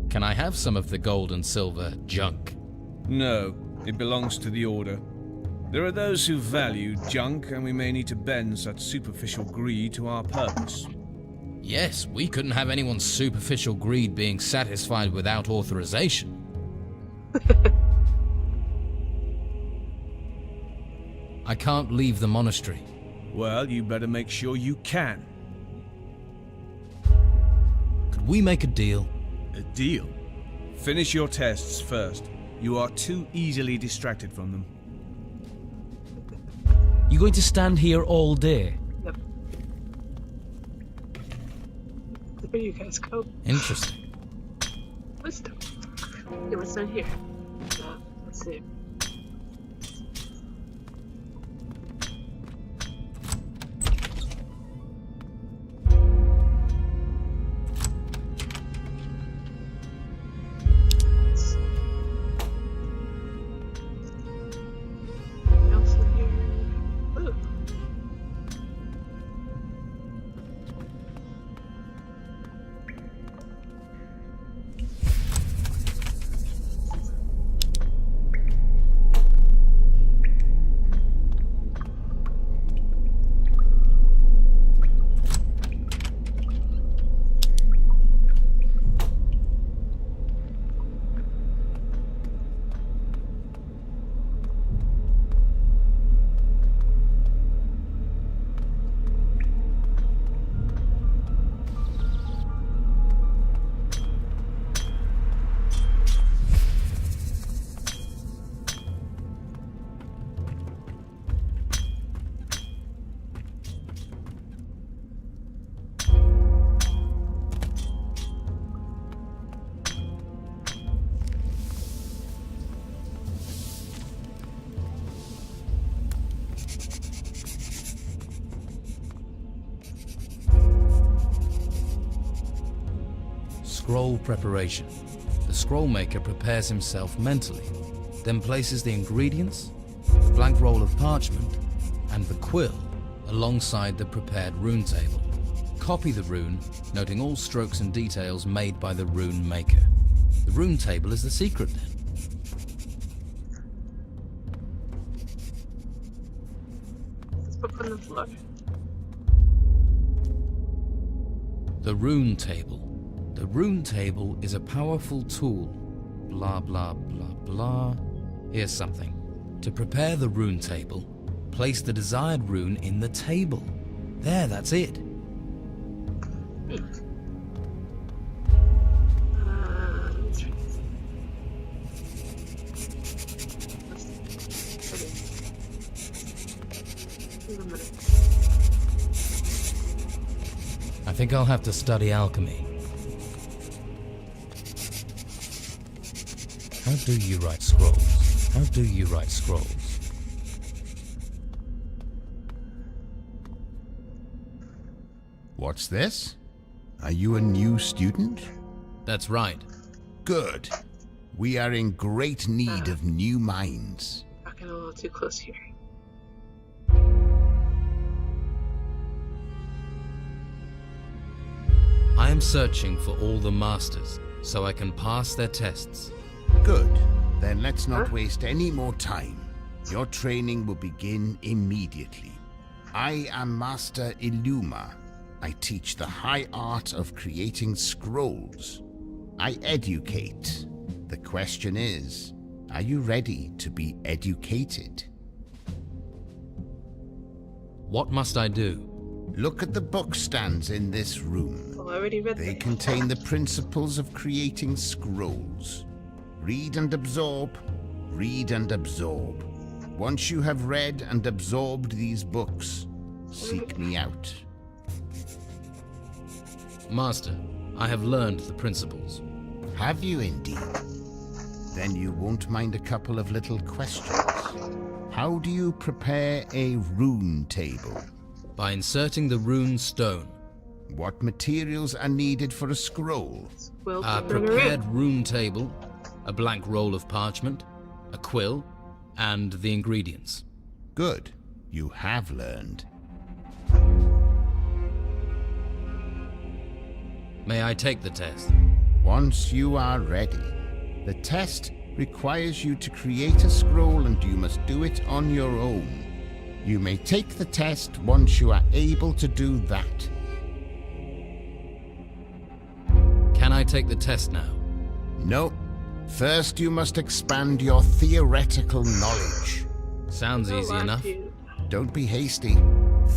[SPEAKER 2] Can I have some of the gold and silver junk?
[SPEAKER 6] No, it belongs to the Order. There are those who value junk, and we may need to bend such superficial greed to our purpose.
[SPEAKER 2] Yes, we couldn't have anyone's superficial greed being satisfied without authorization. I can't leave the monastery.
[SPEAKER 6] Well, you better make sure you can.
[SPEAKER 2] Could we make a deal?
[SPEAKER 6] A deal? Finish your tests first. You are too easily distracted from them.
[SPEAKER 11] You going to stand here all day?
[SPEAKER 4] Yep. There you guys go.
[SPEAKER 2] Interesting.
[SPEAKER 4] Wisdom. Yeah, what's down here? Let's see.
[SPEAKER 2] Scroll preparation. The scroll maker prepares himself mentally, then places the ingredients, the blank roll of parchment, and the quill alongside the prepared rune table. Copy the rune, noting all strokes and details made by the rune maker. The rune table is the secret then.
[SPEAKER 4] Let's book on the floor.
[SPEAKER 2] The rune table. The rune table is a powerful tool. Blah, blah, blah, blah. Here's something. To prepare the rune table, place the desired rune in the table. There, that's it. I think I'll have to study alchemy. How do you write scrolls? How do you write scrolls?
[SPEAKER 12] What's this? Are you a new student?
[SPEAKER 2] That's right.
[SPEAKER 12] Good. We are in great need of new minds.
[SPEAKER 4] Fucking a little too close here.
[SPEAKER 2] I am searching for all the masters, so I can pass their tests.
[SPEAKER 12] Good. Then let's not waste any more time. Your training will begin immediately. I am Master Illuma. I teach the high art of creating scrolls. I educate. The question is, are you ready to be educated?
[SPEAKER 2] What must I do?
[SPEAKER 12] Look at the book stands in this room.
[SPEAKER 4] Well, I already read
[SPEAKER 12] They
[SPEAKER 4] them.
[SPEAKER 12] contain the principles of creating scrolls. Read and absorb. Read and absorb. Once you have read and absorbed these books, seek me out.
[SPEAKER 2] Master, I have learned the principles.
[SPEAKER 12] Have you indeed? Then you won't mind a couple of little questions. How do you prepare a rune table?
[SPEAKER 2] By inserting the rune stone.
[SPEAKER 12] What materials are needed for a scroll?
[SPEAKER 2] A prepared rune table, a blank roll of parchment, a quill, and the ingredients.
[SPEAKER 12] Good. You have learned.
[SPEAKER 2] May I take the test?
[SPEAKER 12] Once you are ready. The test requires you to create a scroll and you must do it on your own. You may take the test once you are able to do that.
[SPEAKER 2] Can I take the test now?
[SPEAKER 12] No. First you must expand your theoretical knowledge.
[SPEAKER 2] Sounds easy enough.
[SPEAKER 12] Don't be hasty.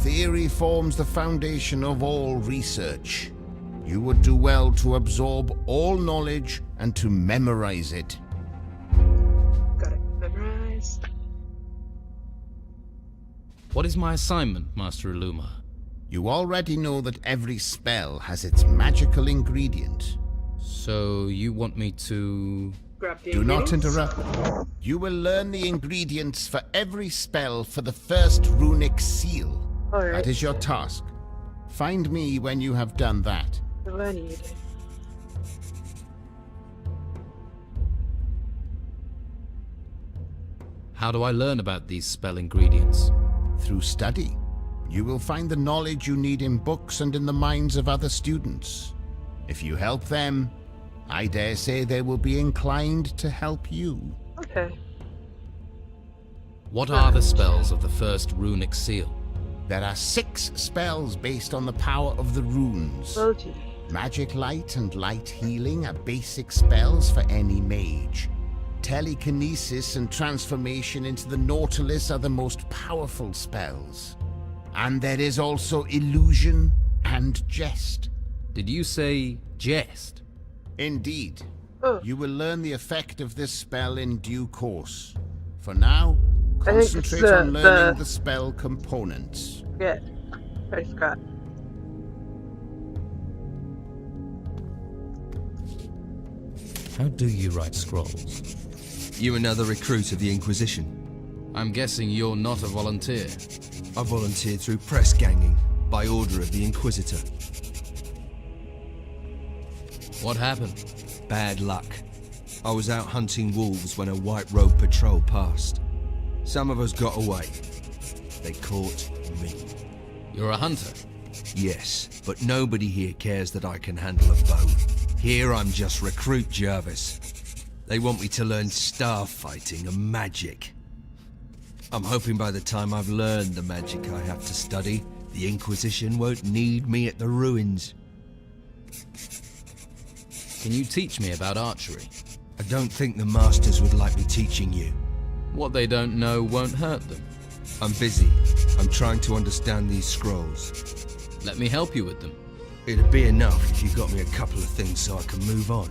[SPEAKER 12] Theory forms the foundation of all research. You would do well to absorb all knowledge and to memorize it.
[SPEAKER 4] Got it memorized.
[SPEAKER 2] What is my assignment, Master Illuma?
[SPEAKER 12] You already know that every spell has its magical ingredient.
[SPEAKER 2] So you want me to...
[SPEAKER 4] Grab the
[SPEAKER 12] Do not
[SPEAKER 4] ingredients.
[SPEAKER 12] interrupt. You will learn the ingredients for every spell for the first runic seal.
[SPEAKER 4] Alright.
[SPEAKER 12] That is your task. Find me when you have done that.
[SPEAKER 4] What do I need?
[SPEAKER 2] How do I learn about these spell ingredients?
[SPEAKER 12] Through study. You will find the knowledge you need in books and in the minds of other students. If you help them, I dare say they will be inclined to help you.
[SPEAKER 4] Okay.
[SPEAKER 2] What are the spells of the first runic seal?
[SPEAKER 12] There are 6 spells based on the power of the runes.
[SPEAKER 4] Well, gee.
[SPEAKER 12] Magic Light and Light Healing are basic spells for any mage. Telekinesis and Transformation into the Nautilus are the most powerful spells. And there is also Illusion and Jest.
[SPEAKER 2] Did you say jest?
[SPEAKER 12] Indeed.
[SPEAKER 4] Oh.
[SPEAKER 12] You will learn the effect of this spell in due course. For now,
[SPEAKER 4] I think it's
[SPEAKER 12] concentrate on learning the spell components.
[SPEAKER 4] Yeah. I forgot.
[SPEAKER 2] How do you write scrolls?
[SPEAKER 1] You another recruit of the Inquisition?
[SPEAKER 2] I'm guessing you're not a volunteer.
[SPEAKER 1] I volunteered through press ganging, by order of the Inquisitor.
[SPEAKER 2] What happened?
[SPEAKER 1] Bad luck. I was out hunting wolves when a white robe patrol passed. Some of us got away. They caught me.
[SPEAKER 2] You're a hunter?
[SPEAKER 1] Yes, but nobody here cares that I can handle a bow. Here I'm just Recruit Jervis. They want me to learn star fighting and magic. I'm hoping by the time I've learned the magic I have to study, the Inquisition won't need me at the ruins.
[SPEAKER 2] Can you teach me about archery?
[SPEAKER 1] I don't think the masters would like me teaching you.
[SPEAKER 2] What they don't know won't hurt them.
[SPEAKER 1] I'm busy. I'm trying to understand these scrolls.
[SPEAKER 2] Let me help you with them.
[SPEAKER 1] It'd be enough if you got me a couple of things so I can move on.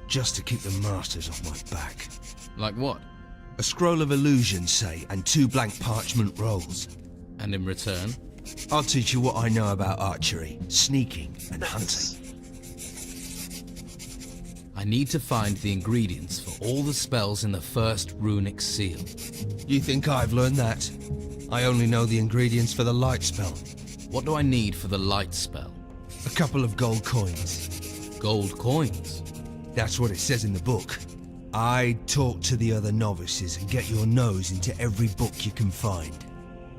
[SPEAKER 1] Just to keep the masters off my back.
[SPEAKER 2] Like what?
[SPEAKER 1] A scroll of illusion, say, and 2 blank parchment rolls.
[SPEAKER 2] And in return?
[SPEAKER 1] I'll teach you what I know about archery, sneaking, and hunting.
[SPEAKER 2] I need to find the ingredients for all the spells in the first runic seal.
[SPEAKER 1] You think I've learned that? I only know the ingredients for the light spell.
[SPEAKER 2] What do I need for the light spell?
[SPEAKER 1] A couple of gold coins.
[SPEAKER 2] Gold coins?
[SPEAKER 1] That's what it says in the book. I'd talk to the other novices and get your nose into every book you can find.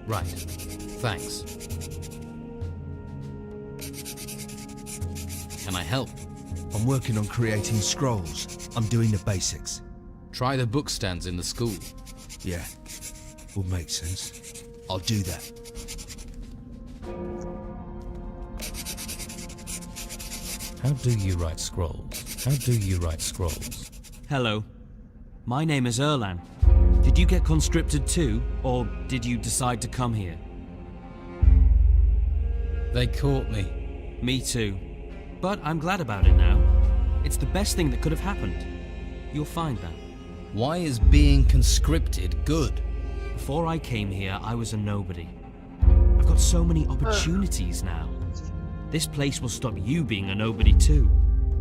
[SPEAKER 2] Right. Thanks. Can I help?
[SPEAKER 1] I'm working on creating scrolls. I'm doing the basics.
[SPEAKER 2] Try the book stands in the school.
[SPEAKER 1] Yeah, will make sense. I'll do that.
[SPEAKER 11] How do you write scrolls? How do you write scrolls?
[SPEAKER 18] Hello. My name is Erlan. Did you get conscripted too, or did you decide to come here?
[SPEAKER 2] They caught me.
[SPEAKER 18] Me too. But I'm glad about it now. It's the best thing that could have happened. You'll find that.
[SPEAKER 2] Why is being conscripted good?
[SPEAKER 18] Before I came here, I was a nobody. I've got so many opportunities now. This place will stop you being a nobody too.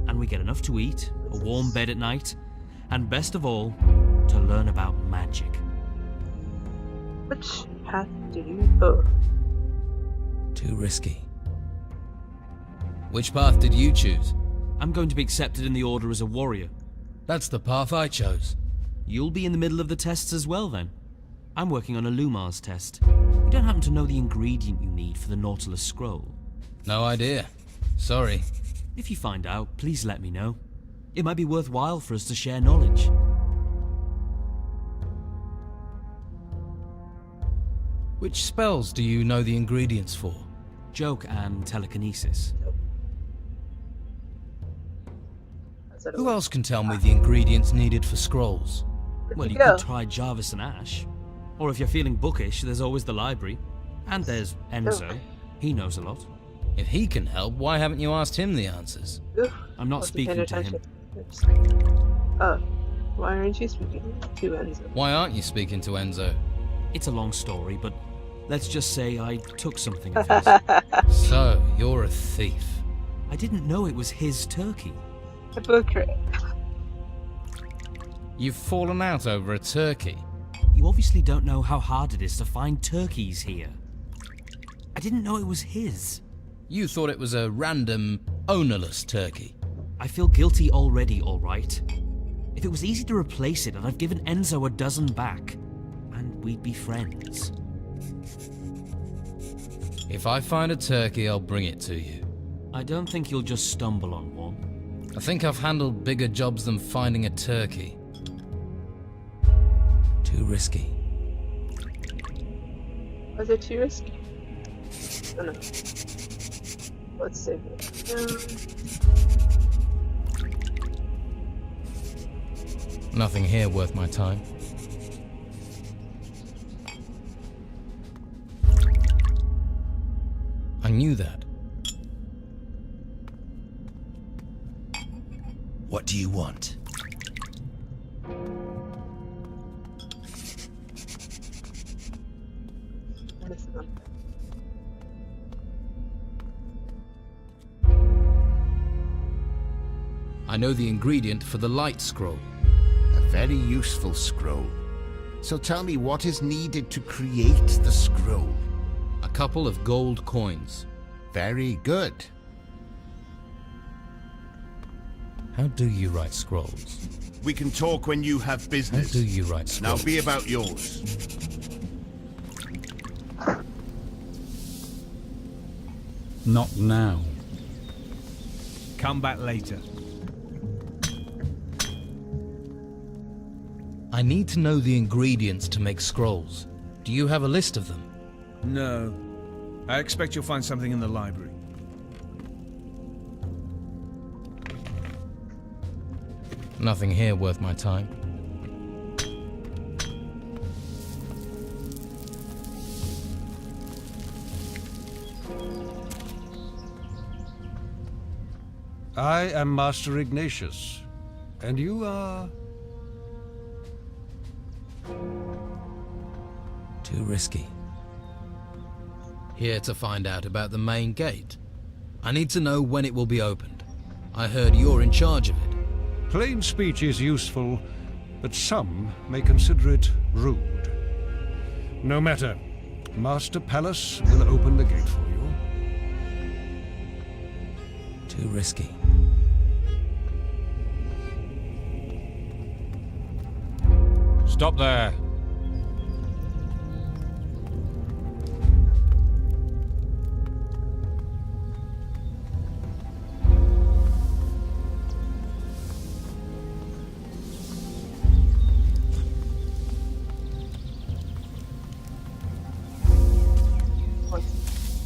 [SPEAKER 18] And we get enough to eat, a warm bed at night, and best of all, to learn about magic.
[SPEAKER 4] Which path do you go?
[SPEAKER 2] Too risky. Which path did you choose?
[SPEAKER 18] I'm going to be accepted in the Order as a warrior.
[SPEAKER 2] That's the path I chose.
[SPEAKER 18] You'll be in the middle of the tests as well then. I'm working on a Lumar's test. You don't happen to know the ingredient you need for the Nautilus scroll?
[SPEAKER 2] No idea. Sorry.
[SPEAKER 18] If you find out, please let me know. It might be worthwhile for us to share knowledge.
[SPEAKER 2] Which spells do you know the ingredients for?
[SPEAKER 18] Joke and telekinesis.
[SPEAKER 2] Who else can tell me the ingredients needed for scrolls?
[SPEAKER 18] Well, you could try Jarvis and Ash. Or if you're feeling bookish, there's always the library. And there's Enzo. He knows a lot.
[SPEAKER 2] If he can help, why haven't you asked him the answers?
[SPEAKER 18] I'm not speaking to him.
[SPEAKER 4] Oh, why aren't you speaking to Enzo?
[SPEAKER 2] Why aren't you speaking to Enzo?
[SPEAKER 18] It's a long story, but let's just say I took something of his.
[SPEAKER 2] So, you're a thief.
[SPEAKER 18] I didn't know it was his turkey.
[SPEAKER 4] Hypocrite.
[SPEAKER 2] You've fallen out over a turkey.
[SPEAKER 18] You obviously don't know how hard it is to find turkeys here. I didn't know it was his.
[SPEAKER 2] You thought it was a random, ownerless turkey.
[SPEAKER 18] I feel guilty already, all right. If it was easy to replace it, I'd have given Enzo a dozen back, and we'd be friends.
[SPEAKER 2] If I find a turkey, I'll bring it to you.
[SPEAKER 18] I don't think you'll just stumble on one.
[SPEAKER 2] I think I've handled bigger jobs than finding a turkey. Too risky.
[SPEAKER 4] Was it too risky? Oh no. Let's save it.
[SPEAKER 2] Nothing here worth my time. I knew that.
[SPEAKER 1] What do you want?
[SPEAKER 2] I know the ingredient for the light scroll.
[SPEAKER 12] A very useful scroll. So tell me what is needed to create the scroll.
[SPEAKER 2] A couple of gold coins.
[SPEAKER 12] Very good.
[SPEAKER 11] How do you write scrolls?
[SPEAKER 12] We can talk when you have business.
[SPEAKER 11] How do you write scrolls?
[SPEAKER 12] Now be about yours.
[SPEAKER 13] Not now.
[SPEAKER 6] Come back later.
[SPEAKER 2] I need to know the ingredients to make scrolls. Do you have a list of them?
[SPEAKER 6] No. I expect you'll find something in the library.
[SPEAKER 2] Nothing here worth my time.
[SPEAKER 19] I am Master Ignatius, and you are...
[SPEAKER 2] Too risky. Here to find out about the main gate. I need to know when it will be opened. I heard you're in charge of it.
[SPEAKER 19] Plain speech is useful, but some may consider it rude. No matter. Master Palace will open the gate for you.
[SPEAKER 2] Too risky.
[SPEAKER 8] Stop there.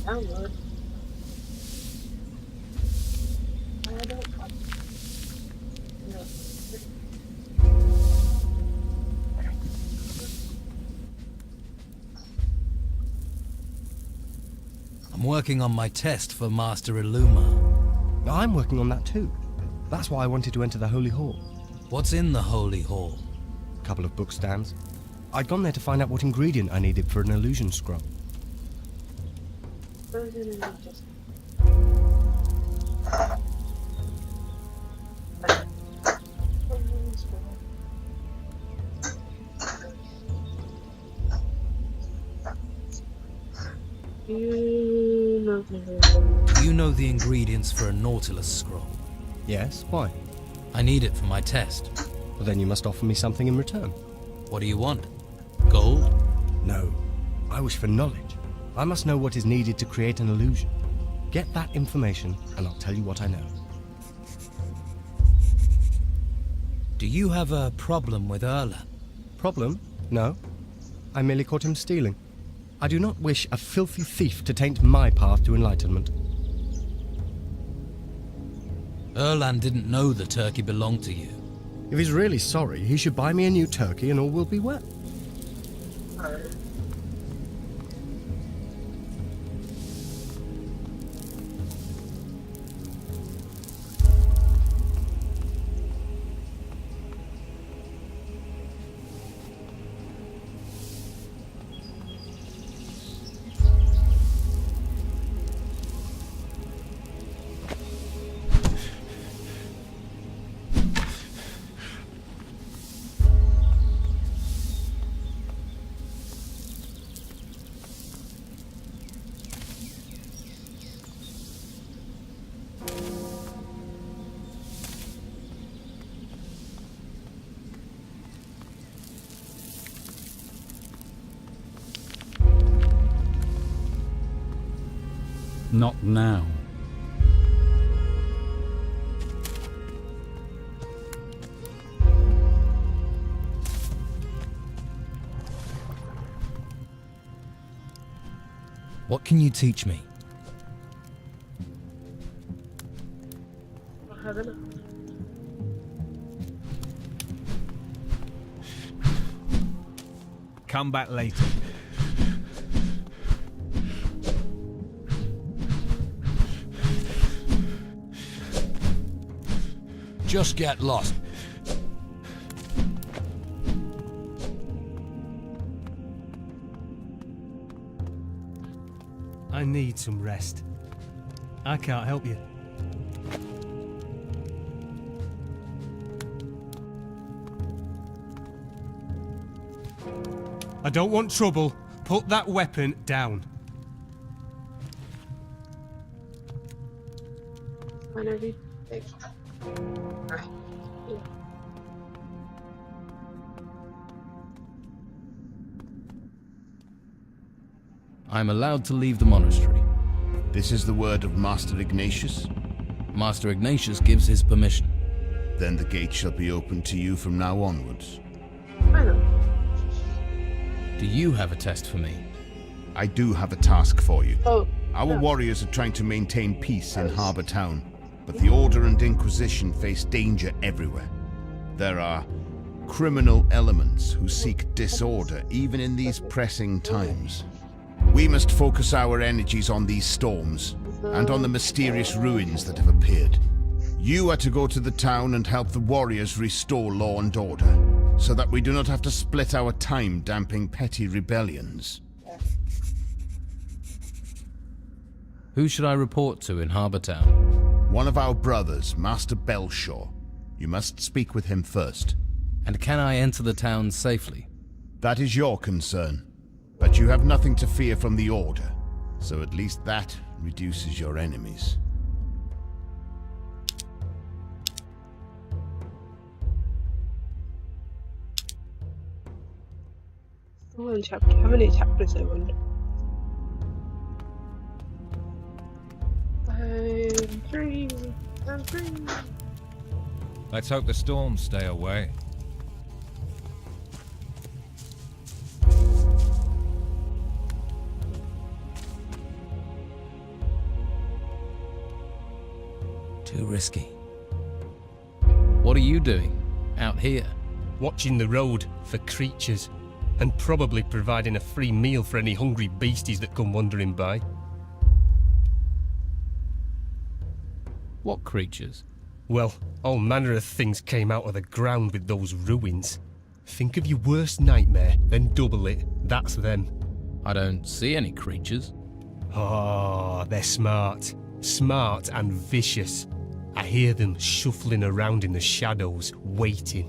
[SPEAKER 4] Download.
[SPEAKER 2] I'm working on my test for Master Illuma.
[SPEAKER 5] I'm working on that too. That's why I wanted to enter the Holy Hall.
[SPEAKER 2] What's in the Holy Hall?
[SPEAKER 5] A couple of book stands. I'd gone there to find out what ingredient I needed for an illusion scroll.
[SPEAKER 2] Do you know the ingredients for a Nautilus scroll?
[SPEAKER 5] Yes, why?
[SPEAKER 2] I need it for my test.
[SPEAKER 5] Well, then you must offer me something in return.
[SPEAKER 2] What do you want? Gold?
[SPEAKER 5] No. I wish for knowledge. I must know what is needed to create an illusion. Get that information, and I'll tell you what I know.
[SPEAKER 2] Do you have a problem with Erlan?
[SPEAKER 5] Problem? No. I merely caught him stealing. I do not wish a filthy thief to taint my path to enlightenment.
[SPEAKER 2] Erlan didn't know the turkey belonged to you.
[SPEAKER 5] If he's really sorry, he should buy me a new turkey and all will be well.
[SPEAKER 13] Not now.
[SPEAKER 2] What can you teach me?
[SPEAKER 4] I don't know.
[SPEAKER 6] Come back later.
[SPEAKER 15] Just get lost.
[SPEAKER 20] I need some rest. I can't help you. I don't want trouble. Put that weapon down.
[SPEAKER 4] Whenever you
[SPEAKER 2] I'm allowed to leave the monastery.
[SPEAKER 12] This is the word of Master Ignatius?
[SPEAKER 2] Master Ignatius gives his permission.
[SPEAKER 12] Then the gate shall be open to you from now onwards.
[SPEAKER 4] I know.
[SPEAKER 2] Do you have a test for me?
[SPEAKER 12] I do have a task for you.
[SPEAKER 4] Oh.
[SPEAKER 12] Our warriors are trying to maintain peace in Harbour Town, but the Order and Inquisition face danger everywhere. There are criminal elements who seek disorder even in these pressing times. We must focus our energies on these storms and on the mysterious ruins that have appeared. You are to go to the town and help the warriors restore law and order, so that we do not have to split our time damping petty rebellions.
[SPEAKER 2] Who should I report to in Harbour Town?
[SPEAKER 12] One of our brothers, Master Belshaw. You must speak with him first.
[SPEAKER 2] And can I enter the town safely?
[SPEAKER 12] That is your concern. But you have nothing to fear from the Order, so at least that reduces your enemies.
[SPEAKER 4] One chapter. How many chapters I wonder? I'm free. I'm free.
[SPEAKER 8] Let's hope the storms stay away.
[SPEAKER 2] Too risky. What are you doing out here?
[SPEAKER 20] Watching the road for creatures, and probably providing a free meal for any hungry beasties that come wandering by.
[SPEAKER 2] What creatures?
[SPEAKER 20] Well, all manner of things came out of the ground with those ruins. Think of your worst nightmare, then double it. That's them.
[SPEAKER 2] I don't see any creatures.
[SPEAKER 20] Oh, they're smart. Smart and vicious. I hear them shuffling around in the shadows, waiting.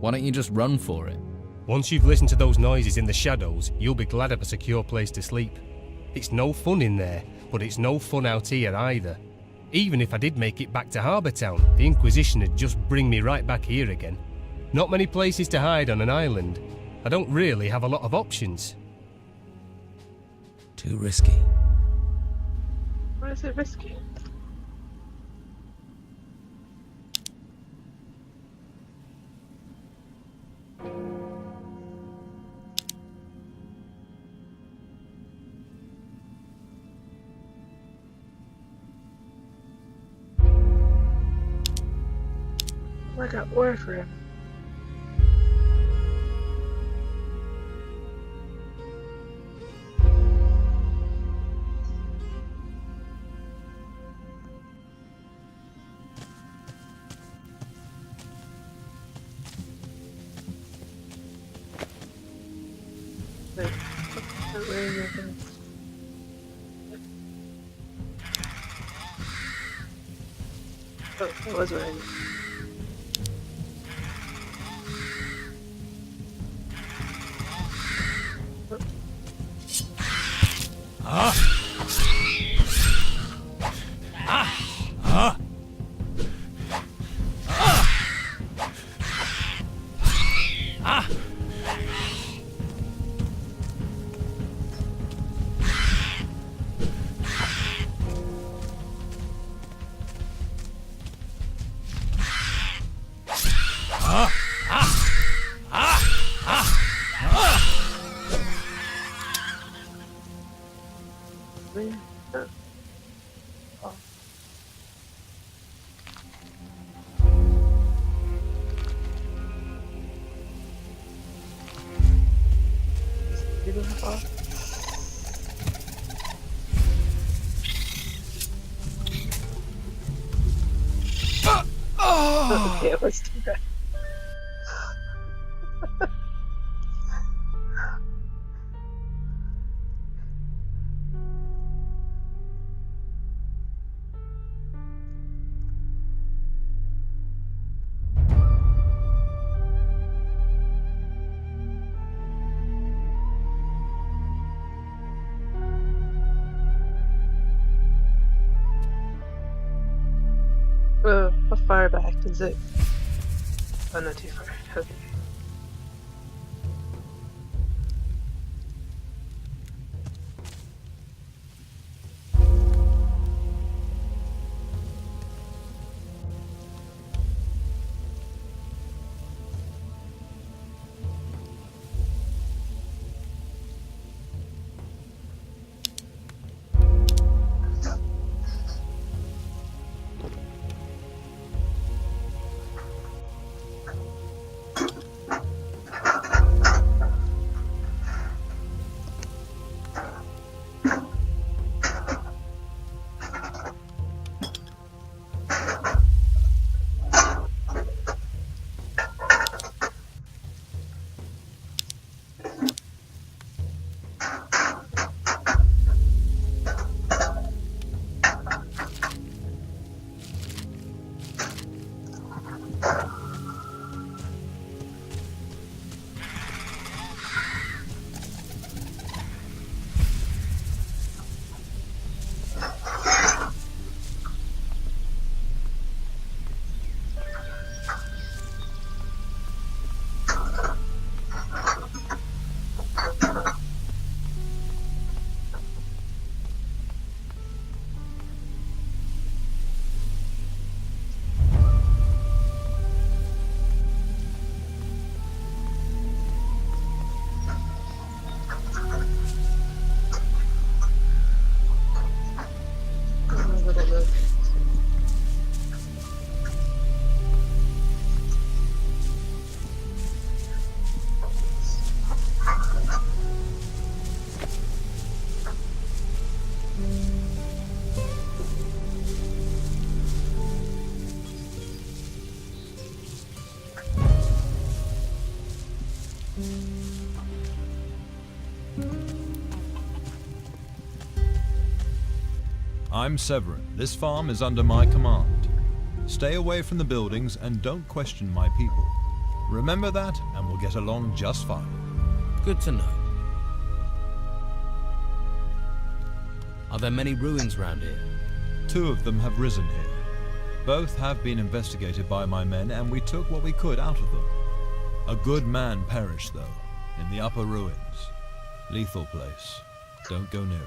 [SPEAKER 2] Why don't you just run for it?
[SPEAKER 20] Once you've listened to those noises in the shadows, you'll be glad of a secure place to sleep. It's no fun in there, but it's no fun out here either. Even if I did make it back to Harbour Town, the Inquisition would just bring me right back here again. Not many places to hide on an island. I don't really have a lot of options.
[SPEAKER 2] Too risky.
[SPEAKER 4] Why is it risky? I got ore for him. Wait, where are you going? Oh, that was where I was. Okay, let's do that. How far back is it? Oh, not too far. Okay.
[SPEAKER 16] I'm Severin. This farm is under my command. Stay away from the buildings and don't question my people. Remember that, and we'll get along just fine.
[SPEAKER 2] Good to know. Are there many ruins round here?
[SPEAKER 16] 2 of them have risen here. Both have been investigated by my men, and we took what we could out of them. A good man perished, though, in the upper ruins. Lethal place. Don't go near it.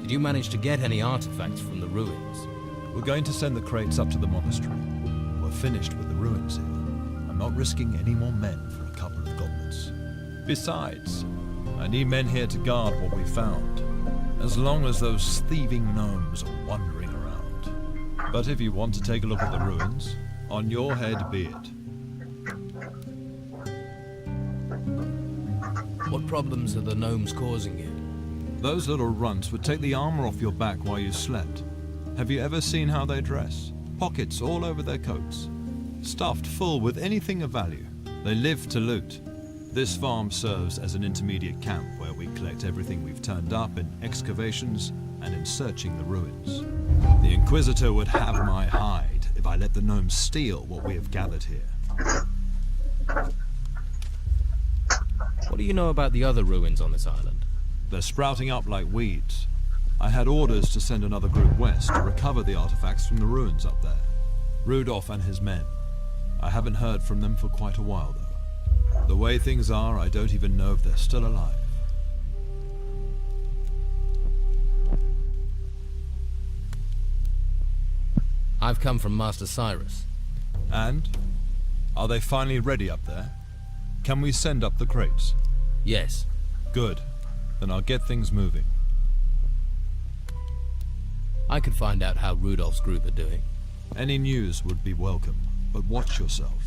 [SPEAKER 2] Did you manage to get any artifacts from the ruins?
[SPEAKER 16] We're going to send the crates up to the monastery. We're finished with the ruins here. I'm not risking any more men for a couple of goblets. Besides, I need men here to guard what we found, as long as those thieving gnomes are wandering around. But if you want to take a look at the ruins, on your head be it.
[SPEAKER 2] What problems are the gnomes causing you?
[SPEAKER 16] Those little runts would take the armor off your back while you slept. Have you ever seen how they dress? Pockets all over their coats. Stuffed full with anything of value. They live to loot. This farm serves as an intermediate camp where we collect everything we've turned up in excavations and in searching the ruins. The Inquisitor would have my hide if I let the gnomes steal what we have gathered here.
[SPEAKER 2] What do you know about the other ruins on this island?
[SPEAKER 16] They're sprouting up like weeds. I had orders to send another group west to recover the artifacts from the ruins up there. Rudolph and his men. I haven't heard from them for quite a while, though. The way things are, I don't even know if they're still alive.
[SPEAKER 2] I've come from Master Cyrus.
[SPEAKER 16] And? Are they finally ready up there? Can we send up the crates?
[SPEAKER 2] Yes.
[SPEAKER 16] Good. Then I'll get things moving.
[SPEAKER 2] I could find out how Rudolph's group are doing.
[SPEAKER 16] Any news would be welcome, but watch yourself.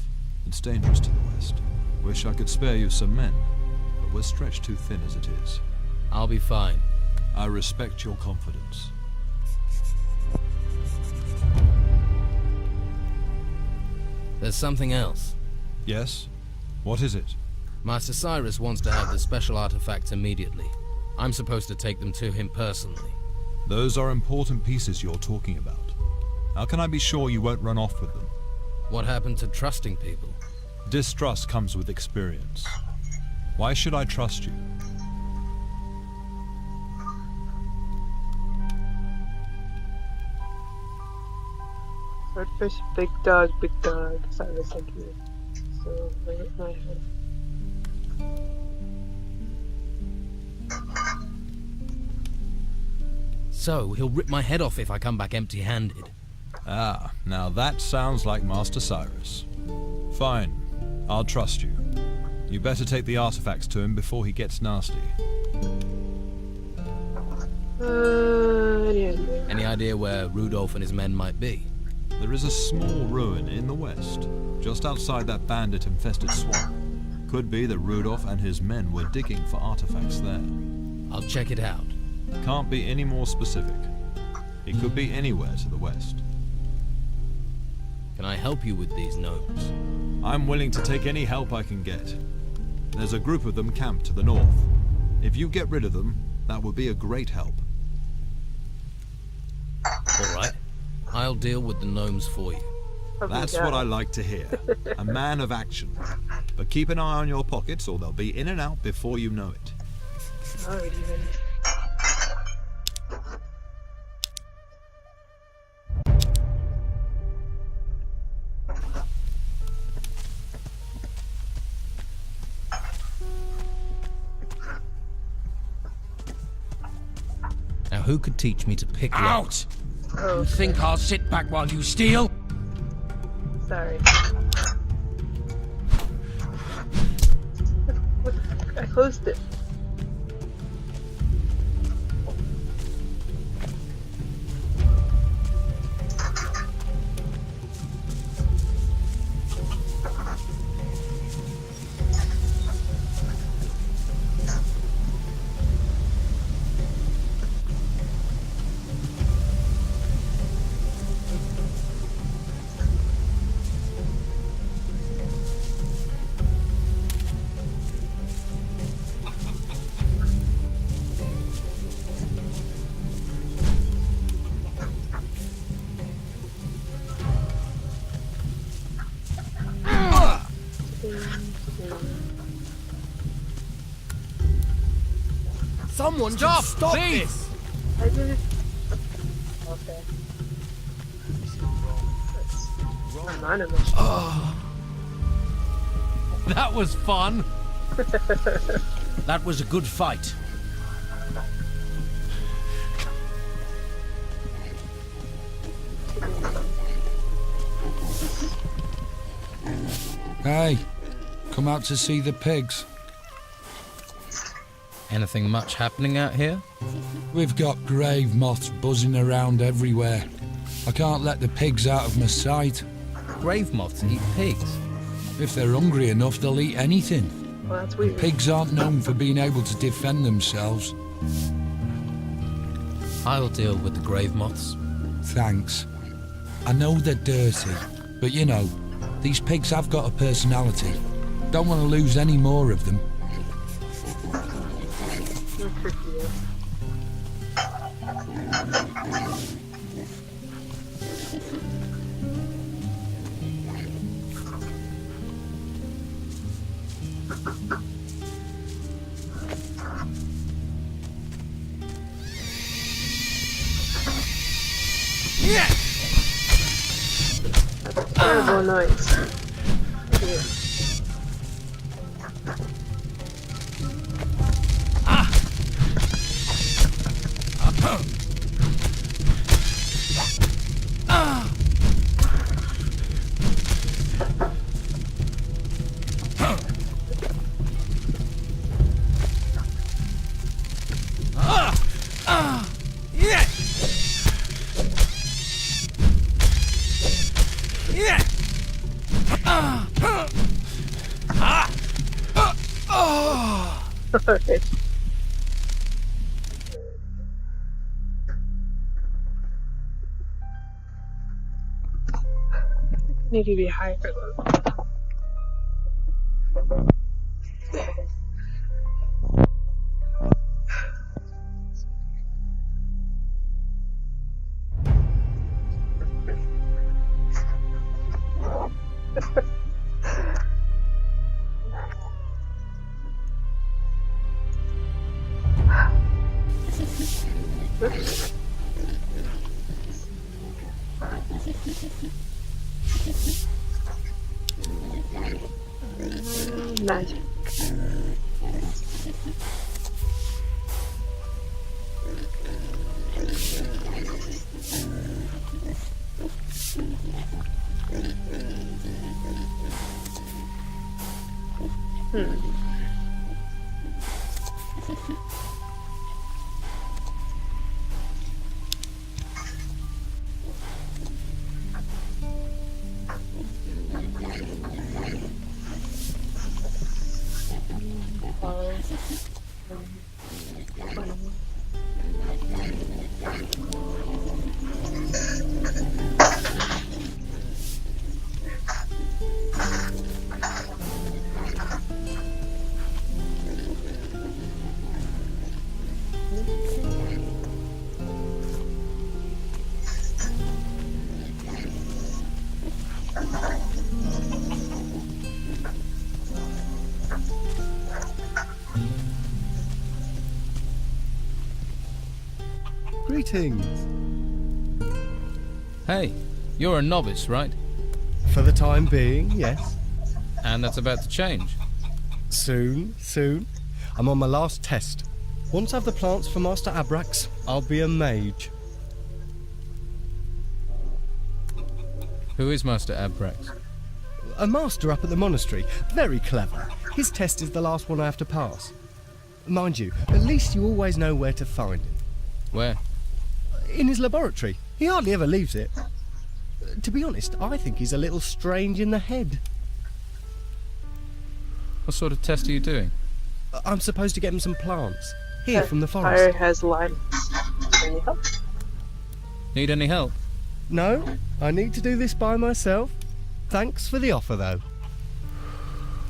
[SPEAKER 16] It's dangerous to the west. Wish I could spare you some men, but we're stretched too thin as it is.
[SPEAKER 2] I'll be fine.
[SPEAKER 16] I respect your confidence.
[SPEAKER 2] There's something else.
[SPEAKER 16] Yes? What is it?
[SPEAKER 2] Master Cyrus wants to have the special artifacts immediately. I'm supposed to take them to him personally.
[SPEAKER 16] Those are important pieces you're talking about. How can I be sure you won't run off with them?
[SPEAKER 2] What happened to trusting people?
[SPEAKER 16] Distrust comes with experience. Why should I trust you?
[SPEAKER 4] Swordfish, big dog, Cyrus, thank you. So, my head.
[SPEAKER 2] So, he'll rip my head off if I come back empty-handed.
[SPEAKER 16] Ah, now that sounds like Master Cyrus. Fine, I'll trust you. You better take the artifacts to him before he gets nasty.
[SPEAKER 2] Any idea where Rudolph and his men might be?
[SPEAKER 16] There is a small ruin in the west, just outside that bandit-infested swamp. Could be that Rudolph and his men were digging for artifacts there.
[SPEAKER 2] I'll check it out.
[SPEAKER 16] Can't be any more specific. It could be anywhere to the west.
[SPEAKER 2] Can I help you with these gnomes?
[SPEAKER 16] I'm willing to take any help I can get. There's a group of them camped to the north. If you get rid of them, that would be a great help.
[SPEAKER 2] All right. I'll deal with the gnomes for you.
[SPEAKER 16] That's what I like to hear. A man of action. But keep an eye on your pockets or they'll be in and out before you know it.
[SPEAKER 4] Alrighty then.
[SPEAKER 2] Now who could teach me to pick
[SPEAKER 10] Out!
[SPEAKER 4] Oh,
[SPEAKER 10] you think I'll sit back while you steal?
[SPEAKER 4] Sorry. I closed it.
[SPEAKER 10] Someone stop this!
[SPEAKER 4] I did it. Okay. That's anonymous.
[SPEAKER 7] That was fun.
[SPEAKER 10] That was a good fight.
[SPEAKER 15] Hey, come out to see the pigs.
[SPEAKER 2] Anything much happening out here?
[SPEAKER 15] We've got grave moths buzzing around everywhere. I can't let the pigs out of my sight.
[SPEAKER 2] Grave moths eat pigs?
[SPEAKER 15] If they're hungry enough, they'll eat anything.
[SPEAKER 4] Well, that's weird.
[SPEAKER 15] Pigs aren't known for being able to defend themselves.
[SPEAKER 2] I'll deal with the grave moths.
[SPEAKER 15] Thanks. I know they're dirty, but you know, these pigs have got a personality. Don't want to lose any more of them.
[SPEAKER 4] You're tricky, though.
[SPEAKER 10] Yeah!
[SPEAKER 4] That's a terrible noise. Yeah. Alright. Need to be higher though. Nice.
[SPEAKER 5] Greetings.
[SPEAKER 2] Hey, you're a novice, right?
[SPEAKER 5] For the time being, yes.
[SPEAKER 2] And that's about to change.
[SPEAKER 5] Soon, soon. I'm on my last test. Once I have the plants for Master Abrax, I'll be a mage.
[SPEAKER 2] Who is Master Abrax?
[SPEAKER 5] A master up at the monastery. Very clever. His test is the last one I have to pass. Mind you, at least you always know where to find him.
[SPEAKER 2] Where?
[SPEAKER 5] In his laboratory. He hardly ever leaves it. To be honest, I think he's a little strange in the head.
[SPEAKER 2] What sort of test are you doing?
[SPEAKER 5] I'm supposed to get him some plants. Here, from the
[SPEAKER 4] Fire
[SPEAKER 5] forest.
[SPEAKER 4] has lime. Any help?
[SPEAKER 2] Need any help?
[SPEAKER 5] No, I need to do this by myself. Thanks for the offer, though.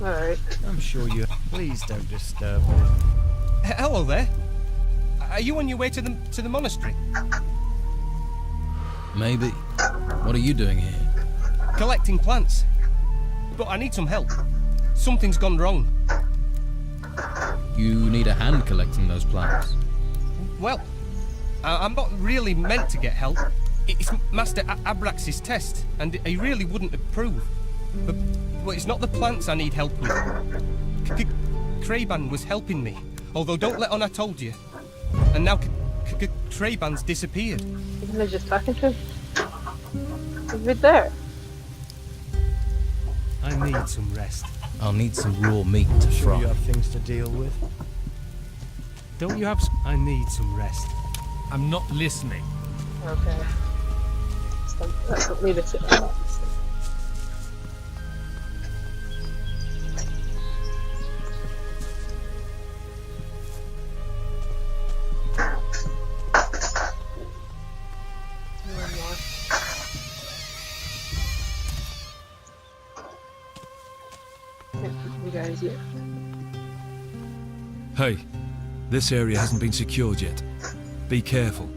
[SPEAKER 4] Alright.
[SPEAKER 5] I'm sure you... Please don't disturb me.
[SPEAKER 20] Hello there. Are you on your way to the monastery?
[SPEAKER 2] Maybe. What are you doing here?
[SPEAKER 20] Collecting plants. But I need some help. Something's gone wrong.
[SPEAKER 2] You need a hand collecting those plants.
[SPEAKER 20] Well, I'm not really meant to get help. It's Master Abrax's test, and he really wouldn't approve. But it's not the plants I need help with. Kraban was helping me, although don't let on I told you. And now Kraban's disappeared.
[SPEAKER 4] Isn't I just talking to him? Is it there?
[SPEAKER 20] I need some rest.
[SPEAKER 2] I'll need some raw meat to
[SPEAKER 5] Sure
[SPEAKER 2] fry.
[SPEAKER 5] you have things to deal with.
[SPEAKER 20] Don't you have... I need some rest.
[SPEAKER 7] I'm not listening.
[SPEAKER 4] Okay. Let's leave it to him. You guys, yeah.
[SPEAKER 21] Hey, this area hasn't been secured yet. Be careful.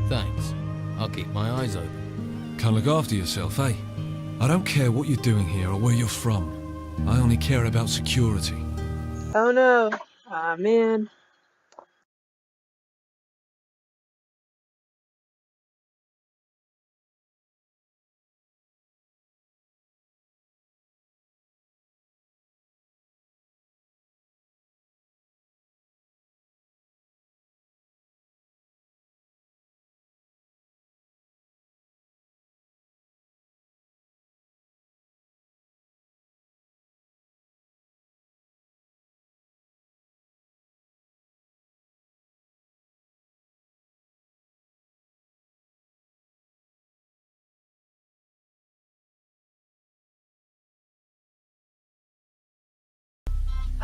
[SPEAKER 2] Thanks. I'll keep my eyes open.
[SPEAKER 21] Can't look after yourself, eh? I don't care what you're doing here or where you're from. I only care about security.
[SPEAKER 4] Oh no. Ah man.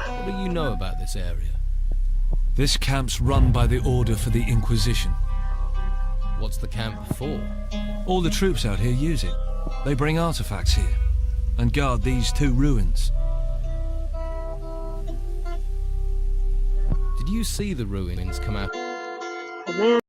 [SPEAKER 2] What do you know about this area?
[SPEAKER 21] This camp's run by the Order for the Inquisition.
[SPEAKER 2] What's the camp for?
[SPEAKER 21] All the troops out here use it. They bring artifacts here and guard these two ruins.
[SPEAKER 2] Did you see the ruins come out?
[SPEAKER 4] Oh, man.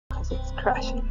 [SPEAKER 4] Because it's crashing.